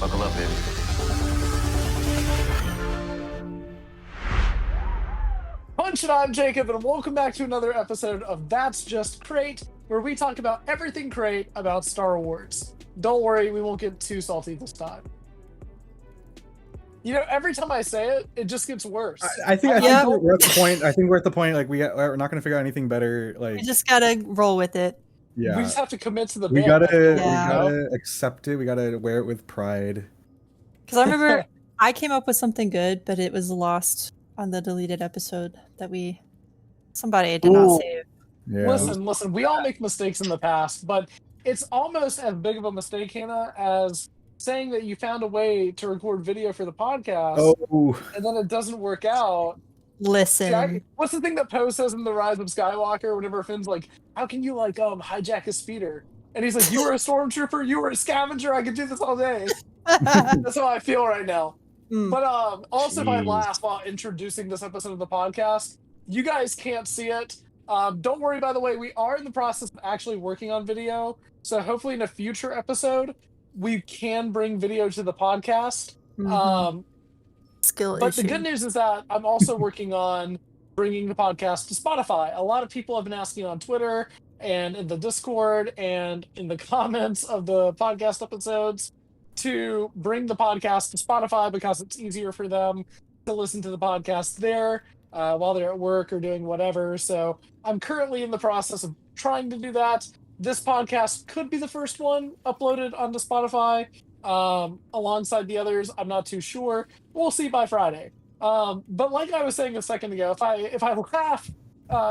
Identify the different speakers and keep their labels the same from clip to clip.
Speaker 1: Buckle up, baby.
Speaker 2: Punch it, I'm Jacob, and welcome back to another episode of That's Just Crait, where we talk about everything Crait about Star Wars. Don't worry, we won't get too salty this time. You know, every time I say it, it just gets worse.
Speaker 3: I think we're at the point. I think we're at the point like we're not going to figure out anything better. Like
Speaker 4: you just gotta roll with it.
Speaker 3: Yeah,
Speaker 2: we just have to commit to the.
Speaker 3: We gotta accept it. We gotta wear it with pride.
Speaker 4: Because I remember I came up with something good, but it was lost on the deleted episode that somebody did not save.
Speaker 3: Yeah.
Speaker 2: Listen. We all make mistakes in the past, but it's almost as big of a mistake, Hannah, as saying that you found a way to record video for the podcast, and then it doesn't work out.
Speaker 4: Listen,
Speaker 2: what's the thing that Poe says in The Rise of Skywalker whenever Finn's like, how can you hijack a speeder? And he's like, you were a stormtrooper, you were a scavenger, I could do this all day. That's how I feel right now. But also if I laugh while introducing this episode of the podcast, you guys can't see it. Don't worry, by the way, we are in the process of actually working on video, so hopefully in a future episode we can bring video to the podcast.
Speaker 4: Skill
Speaker 2: but
Speaker 4: issue.
Speaker 2: The good news is that I'm also working on bringing the podcast to Spotify. A lot of people have been asking on Twitter and in the Discord and in the comments of the podcast episodes to bring the podcast to Spotify because it's easier for them to listen to the podcast there while they're at work or doing whatever. So I'm currently in the process of trying to do that. This podcast could be the first one uploaded onto Spotify alongside the others. I'm not too sure. We'll see by Friday. But like I was saying a second ago, if I laugh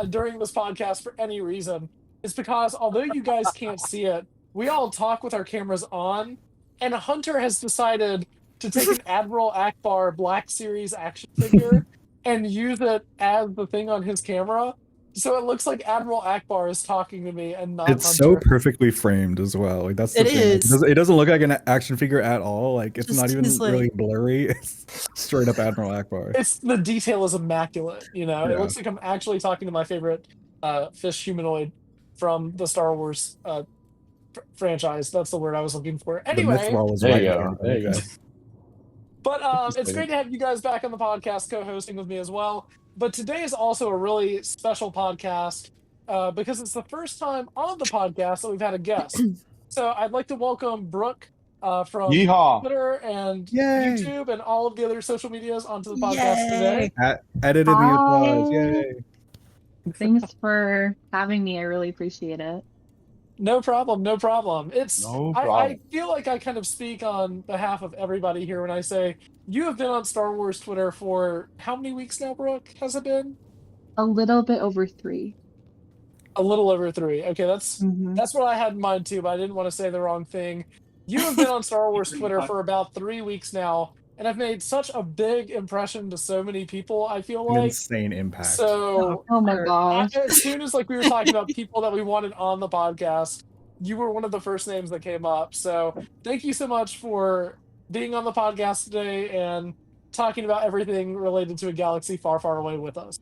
Speaker 2: during this podcast for any reason, it's because although you guys can't see it, we all talk with our cameras on, and Hunter has decided to take an Admiral Akbar Black Series action figure and use it as the thing on his camera. So it looks like Admiral Akbar is talking to me and not
Speaker 3: It's
Speaker 2: Hunter.
Speaker 3: so perfectly framed as well. Like that's the thing. It doesn't look like an action figure at all. Like it's not even really blurry. It's straight up Admiral Akbar.
Speaker 2: The detail is immaculate. You know, It looks like I'm actually talking to my favorite fish humanoid from the Star Wars franchise. That's the word I was looking for. Anyway,
Speaker 3: there you go.
Speaker 2: But it's great to have you guys back on the podcast, co-hosting with me as well. But today is also a really special podcast because it's the first time on the podcast that we've had a guest. So I'd like to welcome Brooke from Twitter and YouTube and all of the other social medias onto the podcast today.
Speaker 3: Edited the applause. Yay.
Speaker 5: Thanks for having me. I really appreciate it.
Speaker 2: No problem. It's
Speaker 1: no problem.
Speaker 2: I feel like I kind of speak on behalf of everybody here when I say you have been on Star Wars Twitter for how many weeks now, Brooke? Has it been?
Speaker 5: A little bit over 3.
Speaker 2: A little over 3. Okay, that's what I had in mind too, but I didn't want to say the wrong thing. You have been on Star Wars Twitter for about 3 weeks now, and I've made such a big impression to so many people, I feel like.
Speaker 3: An insane impact.
Speaker 2: So,
Speaker 5: oh my gosh.
Speaker 2: As soon as we were talking about people that we wanted on the podcast, you were one of the first names that came up. So thank you so much for being on the podcast today and talking about everything related to a galaxy far, far away with us.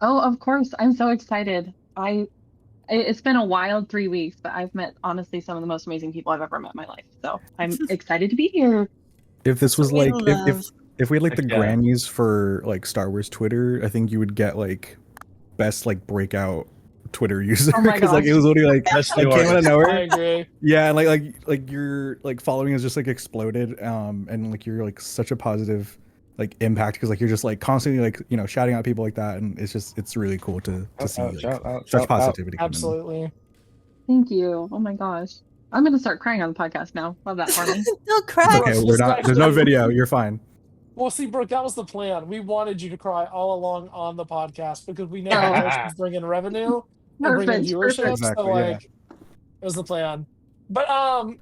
Speaker 5: Oh, of course. I'm so excited. It's been a wild 3 weeks, but I've met, honestly, some of the most amazing people I've ever met in my life. So I'm excited to be here.
Speaker 3: If this was if we had like the Grammys for like Star Wars Twitter, I think you would get like best like breakout Twitter user because like it was literally like came out of nowhere.
Speaker 2: I agree.
Speaker 3: Yeah, and like your like following has just like exploded, and like you're like such a positive like impact because like you're just like constantly like shouting out people like that, and it's really cool to see such positivity.
Speaker 2: Absolutely.
Speaker 5: Thank you. Oh my gosh. I'm going to start crying on the podcast now. Love that for me.
Speaker 4: Don't cry.
Speaker 3: Okay, we're not. There's no video. You're fine.
Speaker 2: Well, see, Brooke, that was the plan. We wanted you to cry all along on the podcast because we know how much bring in revenue and bring in viewership.
Speaker 3: Exactly,
Speaker 2: so, it was the plan. But,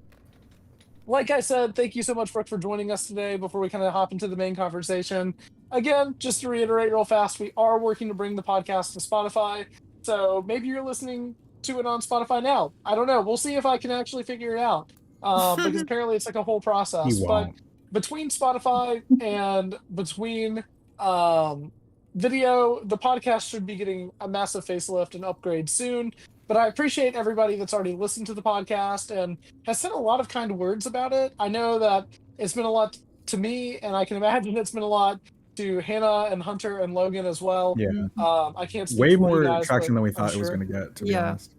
Speaker 2: like I said, thank you so much, Brooke, for joining us today before we kind of hop into the main conversation. Again, just to reiterate real fast, we are working to bring the podcast to Spotify. So maybe you're listening to it on Spotify now. I don't know. We'll see if I can actually figure it out. Because apparently it's like a whole process. But between Spotify and between video, the podcast should be getting a massive facelift and upgrade soon. But I appreciate everybody that's already listened to the podcast and has said a lot of kind words about it. I know that It's been a lot to me, and I can imagine it's been a lot to Hannah and Hunter and Logan as well.
Speaker 3: Yeah.
Speaker 2: I can't speak
Speaker 3: Way
Speaker 2: for you
Speaker 3: more
Speaker 2: guys,
Speaker 3: traction
Speaker 2: but
Speaker 3: than we
Speaker 2: I'm
Speaker 3: thought it was
Speaker 2: sure.
Speaker 3: going to get, to be
Speaker 4: Yeah.
Speaker 3: honest.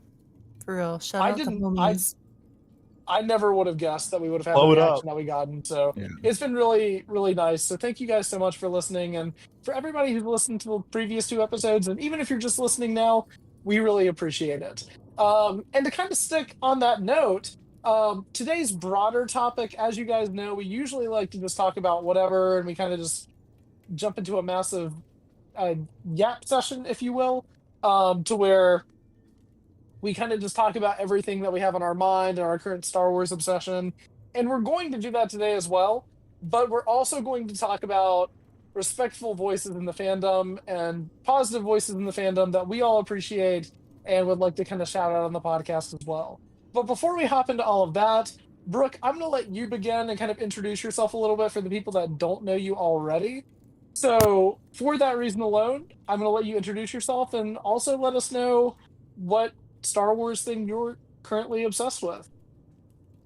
Speaker 4: For real. Shout
Speaker 2: I
Speaker 4: out to
Speaker 2: didn't.
Speaker 4: homies.
Speaker 2: I never would have guessed that we would have had
Speaker 1: Blow
Speaker 2: the
Speaker 1: it up.
Speaker 2: reaction that we gotten. So
Speaker 3: Yeah.
Speaker 2: it's been really, really nice. So thank you guys so much for listening. And for everybody who's listened to the previous 2 episodes, and even if you're just listening now, we really appreciate it. And to kind of stick on that note, today's broader topic, as you guys know, we usually like to just talk about whatever, and we kind of just jump into a massive yap session, if you will, to where we kind of just talk about everything that we have on our mind and our current Star Wars obsession. And we're going to do that today as well. But we're also going to talk about respectful voices in the fandom and positive voices in the fandom that we all appreciate and would like to kind of shout out on the podcast as well. But before we hop into all of that, Brooke, I'm going to let you begin and kind of introduce yourself a little bit for the people that don't know you already. So for that reason alone, I'm going to let you introduce yourself and also let us know what Star Wars thing you're currently obsessed with.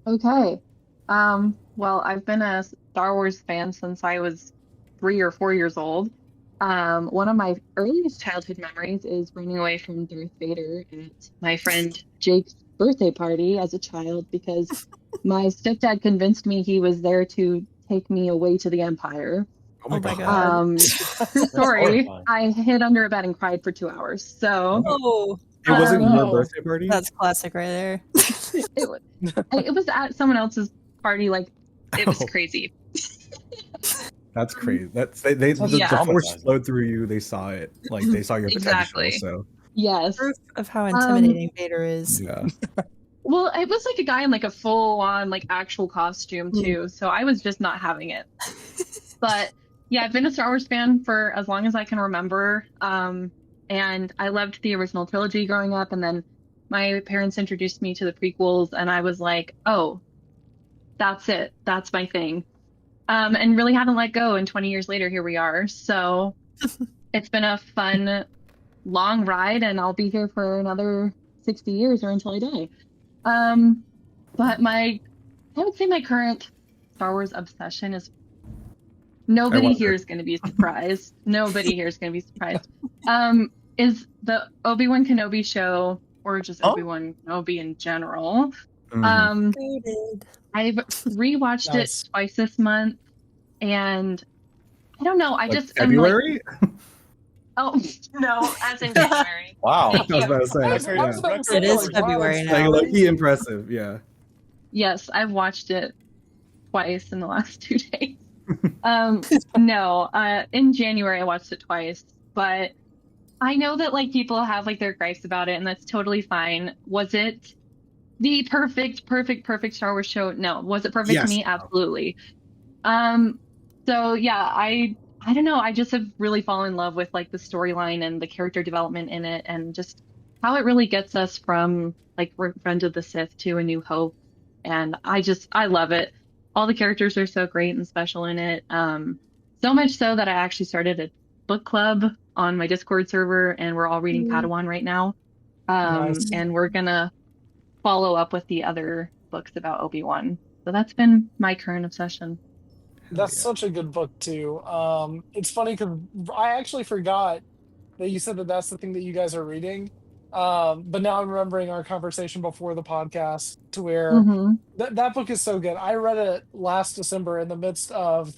Speaker 5: Okay. Well, I've been a Star Wars fan since I was 3 or 4 years old. One of my earliest childhood memories is running away from Darth Vader at my friend Jake's birthday party as a child because my stepdad convinced me he was there to take me away to the Empire.
Speaker 3: Oh my
Speaker 4: my
Speaker 3: god.
Speaker 4: God.
Speaker 5: True story.
Speaker 1: horrifying.
Speaker 5: I hid under a bed and cried for 2 hours. So
Speaker 4: Oh,
Speaker 3: It wasn't
Speaker 5: Um,
Speaker 3: your
Speaker 2: no.
Speaker 3: birthday party?
Speaker 4: that's classic right there.
Speaker 5: it was at someone else's party. Like, it was
Speaker 3: Oh.
Speaker 5: crazy.
Speaker 3: That's crazy. That's
Speaker 5: Yeah.
Speaker 3: the force
Speaker 1: Traumatizing.
Speaker 3: flowed through you. They saw it. Like they saw your potential.
Speaker 5: Exactly.
Speaker 3: So
Speaker 5: Yes.
Speaker 4: Proof of how intimidating Vader is.
Speaker 3: yeah.
Speaker 5: Well, it was like a guy in like a full-on like actual costume too, so I was just not having it. But yeah, I've been a Star Wars fan for as long as I can remember. And I loved the original trilogy growing up, and then my parents introduced me to the prequels, and I was like, oh, that's it. That's my thing. And really haven't let go, and 20 years later, here we are. So it's been a fun, long ride, and I'll be here for another 60 years or until I die. But I would say my current Star Wars obsession is nobody
Speaker 3: wonder.
Speaker 5: here is going to be surprised. Nobody here is going to be surprised. Is the Obi-Wan Kenobi show, or just
Speaker 1: Oh.
Speaker 5: Obi-Wan Kenobi in general.
Speaker 3: Mhm.
Speaker 4: Goated.
Speaker 5: I've rewatched
Speaker 2: Nice.
Speaker 5: it twice this month, and I don't know. I
Speaker 3: Like
Speaker 5: just am like,
Speaker 3: February?
Speaker 5: oh no, as in January.
Speaker 1: Wow.
Speaker 5: Thank
Speaker 3: I was
Speaker 5: you.
Speaker 3: about to say.
Speaker 2: I was
Speaker 3: Yeah.
Speaker 2: about to say,
Speaker 4: It is
Speaker 2: like, wow,
Speaker 4: February
Speaker 2: it's
Speaker 4: now.
Speaker 3: Like
Speaker 2: crazy.
Speaker 3: lucky impressive. Yeah.
Speaker 5: Yes, I've watched it twice in the last 2 days. No, in January I watched it twice, but I know that like people have like their gripes about it, and that's totally fine. Was it the perfect Star Wars show? No. Was it perfect to
Speaker 3: Yes.
Speaker 5: me? Absolutely. So yeah, I don't know. I just have really fallen in love with like the storyline and the character development in it, and just how it really gets us from like Revenge of the Sith to A New Hope. And I love it. All the characters are so great and special in it. So much so that I actually started a book club on my Discord server, and we're all reading Padawan right now.
Speaker 2: Nice.
Speaker 5: And we're gonna follow up with the other books about Obi-Wan. So that's been my current obsession.
Speaker 2: That's
Speaker 3: yeah.
Speaker 2: such a good book too. It's funny because I actually forgot that you said that that's the thing that you guys are reading. But now I'm remembering our conversation before the podcast to where
Speaker 5: Mm-hmm.
Speaker 2: that book is so good. I read it last December in the midst of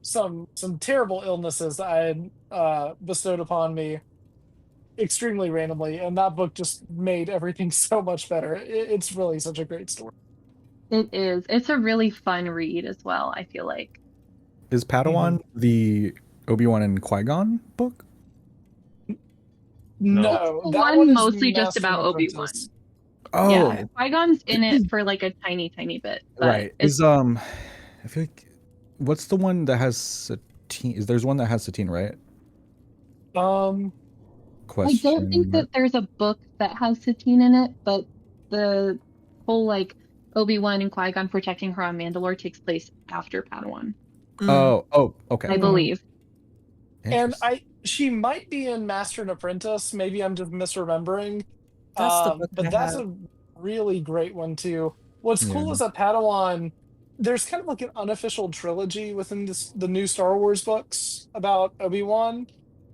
Speaker 2: some terrible illnesses that I had bestowed upon me extremely randomly, and that book just made everything so much better. It's really such a great story.
Speaker 5: It is. It's a really fun read as well, I feel like.
Speaker 3: Is Padawan the Obi-Wan and Qui-Gon book?
Speaker 2: No,
Speaker 5: The
Speaker 2: that
Speaker 5: one
Speaker 2: one is
Speaker 5: mostly just
Speaker 2: Master
Speaker 5: about
Speaker 2: and
Speaker 5: Obi-Wan.
Speaker 2: Apprentice.
Speaker 3: Oh,
Speaker 5: Yeah, Qui-Gon's in it for like a tiny bit. But
Speaker 3: right.
Speaker 5: it's,
Speaker 3: Is I feel like what's the one that has Satine? There's one that has Satine, right?
Speaker 2: Um,
Speaker 5: I
Speaker 3: Question.
Speaker 5: don't think that there's a book that has Satine in it, but the whole like Obi-Wan and Qui-Gon protecting her on Mandalore takes place after Padawan,
Speaker 3: Oh, okay.
Speaker 5: I believe.
Speaker 2: and
Speaker 3: Interesting.
Speaker 2: she might be in Master and Apprentice. Maybe I'm just misremembering.
Speaker 4: That's the book
Speaker 2: But
Speaker 4: I
Speaker 2: that's
Speaker 4: have.
Speaker 2: a really great one too. What's cool
Speaker 3: Yeah.
Speaker 2: is that Padawan there's kind of like an unofficial trilogy within the new Star Wars books about Obi-Wan,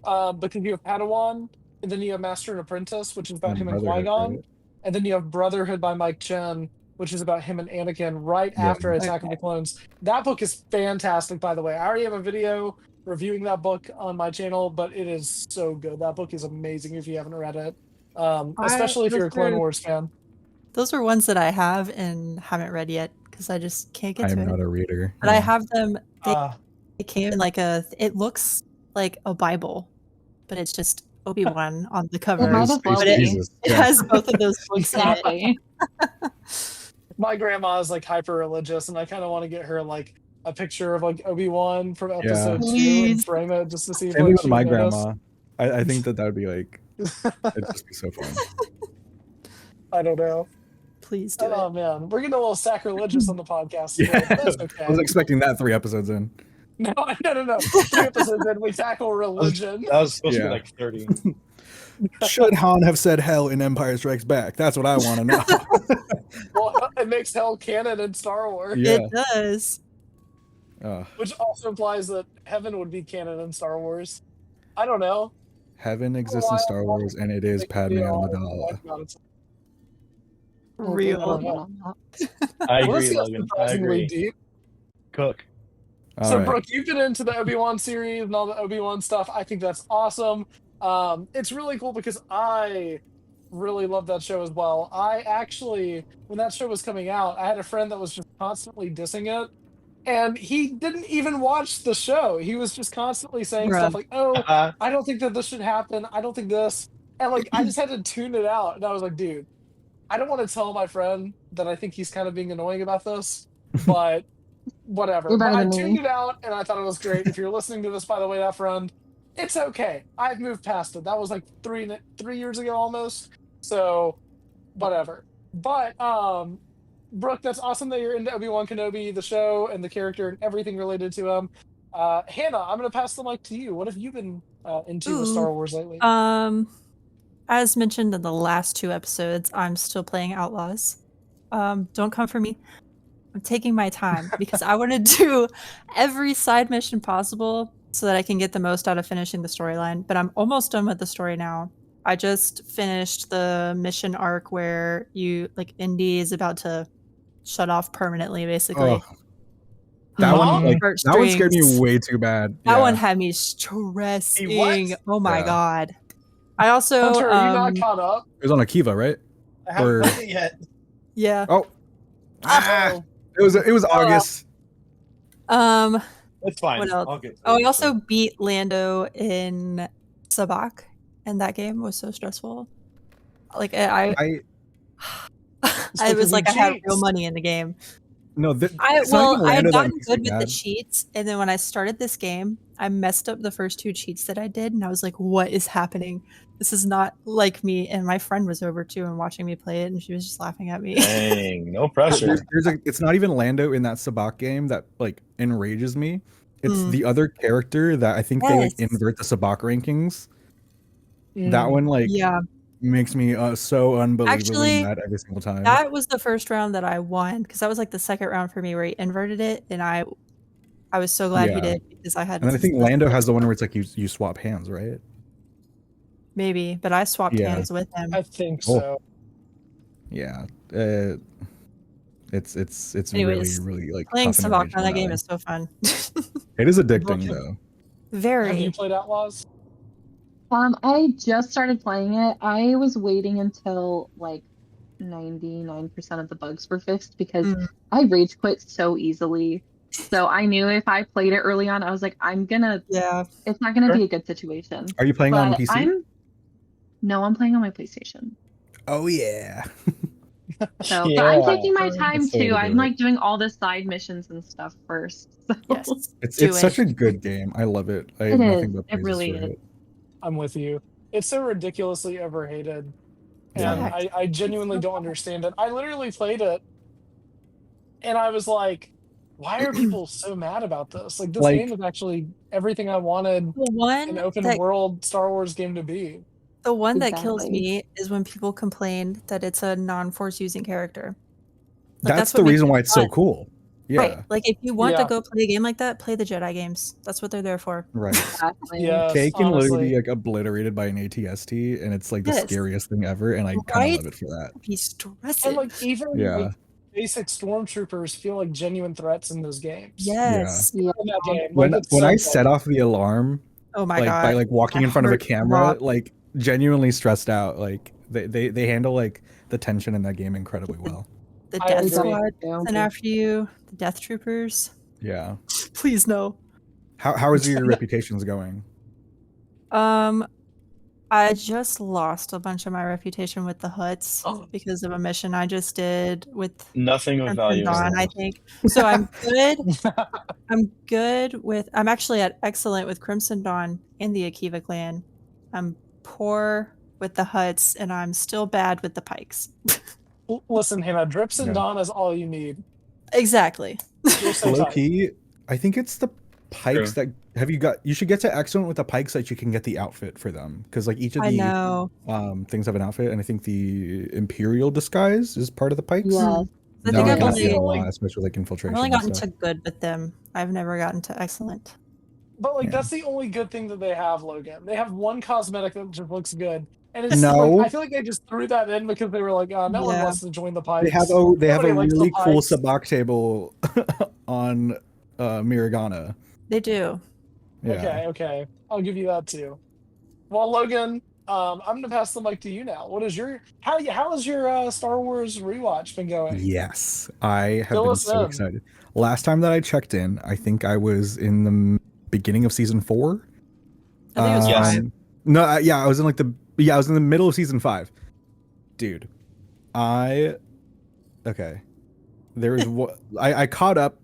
Speaker 2: because you have Padawan, and then you have Master and Apprentice, which is about
Speaker 3: And
Speaker 2: him and
Speaker 3: Brotherhood,
Speaker 2: Qui-Gon,
Speaker 3: right?
Speaker 2: and then you have Brotherhood by Mike Chen, which is about him and Anakin right
Speaker 3: Yeah.
Speaker 2: after Attack of the Clones. That book is fantastic, by the way. I already have a video reviewing that book on my channel, but it is so good. That book is amazing if you haven't read it, especially if you're a Clone Wars fan.
Speaker 4: Those are ones that I have and haven't read yet because I just can't get to
Speaker 3: I'm
Speaker 4: it.
Speaker 3: not a reader.
Speaker 4: But I have them.
Speaker 2: Uh,
Speaker 4: They came in like it looks like a Bible, but it's just Obi-Wan on the cover.
Speaker 5: might as well
Speaker 4: But
Speaker 5: be.
Speaker 3: Jesus.
Speaker 4: it
Speaker 3: Yeah.
Speaker 4: has both of those books in it.
Speaker 5: Exactly.
Speaker 2: my grandma is like hyper religious, and I kind of want to get her like a picture of like Obi-Wan from episode 2 and
Speaker 4: Please.
Speaker 2: frame it just to see if
Speaker 3: Same
Speaker 2: like,
Speaker 3: with
Speaker 2: she
Speaker 3: my
Speaker 2: would notice.
Speaker 3: grandma. I think that would be like, it'd just be so fun.
Speaker 2: I don't know.
Speaker 4: Please do
Speaker 2: Oh
Speaker 4: it.
Speaker 2: man, we're getting a little sacrilegious on the podcast.
Speaker 3: Yeah.
Speaker 2: Today, but that's okay.
Speaker 3: I was expecting that 3 episodes in.
Speaker 2: No. 3 episodes in, we tackle religion.
Speaker 1: That was supposed to
Speaker 3: Yeah.
Speaker 1: be like 30.
Speaker 3: Should Han have said hell in Empire Strikes Back? That's what I want to know.
Speaker 2: Well, it makes hell canon in Star Wars,
Speaker 3: Yeah.
Speaker 4: It does.
Speaker 2: which also implies that heaven would be canon in Star Wars. I don't know.
Speaker 3: Heaven exists in Star Wars, and it is Padme Amidala.
Speaker 4: Real.
Speaker 1: I
Speaker 2: Well, this
Speaker 1: agree,
Speaker 2: got
Speaker 1: Logan. I
Speaker 2: surprisingly
Speaker 1: agree.
Speaker 2: deep.
Speaker 1: Cook.
Speaker 3: All
Speaker 2: So,
Speaker 3: right.
Speaker 2: Brooke, you've been into the Obi-Wan series and all the Obi-Wan stuff. I think that's awesome. It's really cool because I really love that show as well. I actually, when that show was coming out, I had a friend that was just constantly dissing it. And he didn't even watch the show. He was just constantly saying
Speaker 4: Bruh.
Speaker 2: stuff like, oh, I don't think that this should happen. I don't think this. And like, I just had to tune it out. And I was like, dude, I don't want to tell my friend that I think he's kind of being annoying about this, but whatever.
Speaker 5: You're
Speaker 2: But
Speaker 5: better
Speaker 2: I
Speaker 5: than
Speaker 2: tuned
Speaker 5: me.
Speaker 2: it out and I thought it was great. If you're listening to this, by the way, that friend, it's okay. I've moved past it. That was like 3 years ago almost. So whatever. But Brooke, that's awesome that you're into Obi-Wan Kenobi, the show, and the character and everything related to him. Hannah, I'm going to pass the mic to you. What have you been into with Star Wars lately?
Speaker 4: As mentioned in the last 2 episodes, I'm still playing Outlaws. Don't come for me. I'm taking my time because I want to do every side mission possible so that I can get the most out of finishing the storyline. But I'm almost done with the story now. I just finished the mission arc where Indy is about to shut off permanently, basically.
Speaker 3: Oh, that one scared me way too bad.
Speaker 4: That
Speaker 3: Yeah.
Speaker 4: one had me stressing.
Speaker 2: What?
Speaker 4: Oh my
Speaker 3: Yeah.
Speaker 4: god. I also
Speaker 2: Hunter, are you not caught up?
Speaker 3: It was on Akiva, right?
Speaker 1: I haven't
Speaker 3: Or-
Speaker 1: played it yet.
Speaker 4: yeah.
Speaker 3: Oh, it was August.
Speaker 1: It's fine.
Speaker 4: What else?
Speaker 1: I'll get to
Speaker 4: Oh,
Speaker 1: it.
Speaker 4: I also beat Lando in Sabak, and that game was so stressful. Like I was like I had real money in the game.
Speaker 3: No,
Speaker 4: I
Speaker 3: it's not even
Speaker 4: had
Speaker 3: Lando that
Speaker 4: gotten
Speaker 3: makes me
Speaker 4: good with the
Speaker 3: mad.
Speaker 4: cheats, and then when I started this game, I messed up the first 2 cheats that I did, and I was like, "What is happening? This is not like me." And my friend was over too and watching me play it, and she was just laughing at me.
Speaker 1: Dang, no pressure.
Speaker 3: It's not even Lando in that Sabak game that like enrages me. It's
Speaker 4: Mm.
Speaker 3: the other character that I think they like
Speaker 4: Yes.
Speaker 3: invert the Sabak rankings. That one like
Speaker 4: Yeah,
Speaker 3: makes me so unbelievably
Speaker 4: Actually,
Speaker 3: mad every single time.
Speaker 4: that was the first round that I won because that was like the second round for me where he inverted it, and I was so glad he
Speaker 3: Yeah.
Speaker 4: did because I had.
Speaker 3: And then I think Lando has the one where it's like you swap hands, right?
Speaker 4: maybe, but I swapped
Speaker 3: Yeah.
Speaker 4: hands with him.
Speaker 2: I think so.
Speaker 3: Yeah. It's
Speaker 4: Anyways,
Speaker 3: really like
Speaker 4: Playing
Speaker 3: tough and
Speaker 4: Sabak
Speaker 3: enraging
Speaker 4: on that
Speaker 3: in
Speaker 4: game
Speaker 3: way.
Speaker 4: is so fun.
Speaker 3: It is addicting
Speaker 2: Brooke,
Speaker 3: though.
Speaker 2: Have
Speaker 4: Very.
Speaker 2: you played Outlaws?
Speaker 5: I just started playing it. I was waiting until like 99% of the bugs were fixed because
Speaker 4: Mm.
Speaker 5: I rage quit so easily. So I knew if I played it early on, I was like,
Speaker 4: Yeah.
Speaker 5: it's not gonna
Speaker 1: Sure.
Speaker 5: be a good situation.
Speaker 3: Are you playing on
Speaker 5: But
Speaker 3: PC?
Speaker 5: No, I'm playing on my PlayStation.
Speaker 3: Oh yeah.
Speaker 5: So, but
Speaker 1: Yeah.
Speaker 5: I'm taking my time
Speaker 3: That's the way
Speaker 5: too.
Speaker 3: to
Speaker 5: I'm
Speaker 3: do it.
Speaker 5: like doing all the side missions and stuff first. So.
Speaker 4: Yes.
Speaker 3: It's
Speaker 4: Do
Speaker 3: such a
Speaker 4: it.
Speaker 3: good game. I love it. I
Speaker 5: It
Speaker 3: have
Speaker 5: is.
Speaker 3: nothing but
Speaker 5: It
Speaker 3: praises
Speaker 5: really
Speaker 3: for
Speaker 5: is.
Speaker 3: it.
Speaker 2: I'm with you. It's so ridiculously overhated. And
Speaker 3: Yeah.
Speaker 2: I genuinely don't understand it. I literally played it and I was like, why are people so mad about this? Like, this
Speaker 3: Like-
Speaker 2: game is actually everything I wanted
Speaker 4: The one
Speaker 2: an open
Speaker 4: that
Speaker 2: world Star Wars game to be.
Speaker 4: that kills
Speaker 5: Exactly.
Speaker 4: me is when people complain that it's a non-force using character. Like,
Speaker 3: That's
Speaker 4: what
Speaker 3: the
Speaker 4: makes
Speaker 3: reason
Speaker 4: it
Speaker 3: why it's so
Speaker 4: fun.
Speaker 3: cool. Yeah.
Speaker 4: Right. Like if you want to
Speaker 2: Yeah.
Speaker 4: go play a game like that, play the Jedi games. That's what they're there for.
Speaker 3: Right.
Speaker 5: Exactly.
Speaker 2: Yes,
Speaker 3: K can literally
Speaker 2: honestly.
Speaker 3: be like obliterated by an ATST, and it's like the
Speaker 4: Yes.
Speaker 3: scariest thing ever, and I kind of
Speaker 4: Right?
Speaker 3: love it for that.
Speaker 4: Be stressing.
Speaker 2: And like even
Speaker 3: Yeah.
Speaker 2: like basic stormtroopers feel like genuine threats in those games.
Speaker 4: Yes.
Speaker 5: Yeah.
Speaker 2: In that game.
Speaker 3: When
Speaker 2: Like, it's
Speaker 3: when
Speaker 2: so
Speaker 3: I
Speaker 2: fun.
Speaker 3: set off the alarm,
Speaker 4: Oh my
Speaker 3: like
Speaker 4: god.
Speaker 3: by like walking in
Speaker 4: My
Speaker 3: front of a
Speaker 4: heart
Speaker 3: camera,
Speaker 4: dropped.
Speaker 3: like genuinely stressed out. Like they handle like the tension in that game incredibly well.
Speaker 4: The
Speaker 2: I
Speaker 4: Death
Speaker 2: agree.
Speaker 4: Squad
Speaker 5: Yeah.
Speaker 4: and after you, the Death Troopers.
Speaker 3: Yeah.
Speaker 4: Please no.
Speaker 3: How is your reputations going?
Speaker 4: I just lost a bunch of my reputation with the Huts because of a mission I just did with
Speaker 1: Nothing of
Speaker 4: Crimson
Speaker 1: value. is
Speaker 4: Dawn, I
Speaker 1: lost.
Speaker 4: think. So I'm good. I'm good with. I'm actually at excellent with Crimson Dawn and the Akiva clan. I'm poor with the Huts, and I'm still bad with the Pikes.
Speaker 2: Listen, Hannah, Drips and
Speaker 3: Yeah.
Speaker 2: Dawn is all you need.
Speaker 4: Exactly.
Speaker 2: You're so
Speaker 3: Low
Speaker 2: tight.
Speaker 3: key, I think it's the pikes that you should get to excellent with the pikes so that you can get the outfit for them, because like each of
Speaker 4: I
Speaker 3: the
Speaker 4: know.
Speaker 3: things have an outfit, and I think the Imperial disguise is part of the pikes.
Speaker 5: Yes.
Speaker 4: I
Speaker 3: That
Speaker 4: think
Speaker 3: one
Speaker 4: I've
Speaker 3: can be a
Speaker 2: only-
Speaker 3: lot, especially like
Speaker 4: I've
Speaker 3: infiltration.
Speaker 4: only
Speaker 3: and
Speaker 4: gotten
Speaker 3: stuff.
Speaker 4: to good with them. I've never gotten to excellent.
Speaker 2: But like
Speaker 3: Yeah.
Speaker 2: that's the only good thing that they have, Logan. They have one cosmetic that just looks good. And it's
Speaker 3: No.
Speaker 2: like, I feel like they just threw that in because they were like, no one
Speaker 4: Yeah.
Speaker 2: wants to join the Pikes.
Speaker 3: They have
Speaker 2: Nobody
Speaker 3: a
Speaker 2: likes the
Speaker 3: really cool
Speaker 2: Pikes.
Speaker 3: sabak table on Miragana.
Speaker 4: They do.
Speaker 3: Yeah.
Speaker 2: Okay. I'll give you that too. Well, Logan, I'm gonna pass the mic to you now. What is your how has your Star Wars rewatch been going?
Speaker 3: Yes, I have
Speaker 2: Fill
Speaker 3: been
Speaker 2: us
Speaker 3: so
Speaker 2: in.
Speaker 3: excited. Last time that I checked in, I think I was in the beginning of season 4.
Speaker 4: I think it was
Speaker 1: Yes.
Speaker 4: fine.
Speaker 3: No, I was in like I was in the middle of season 5. Dude, okay. There is what I caught up.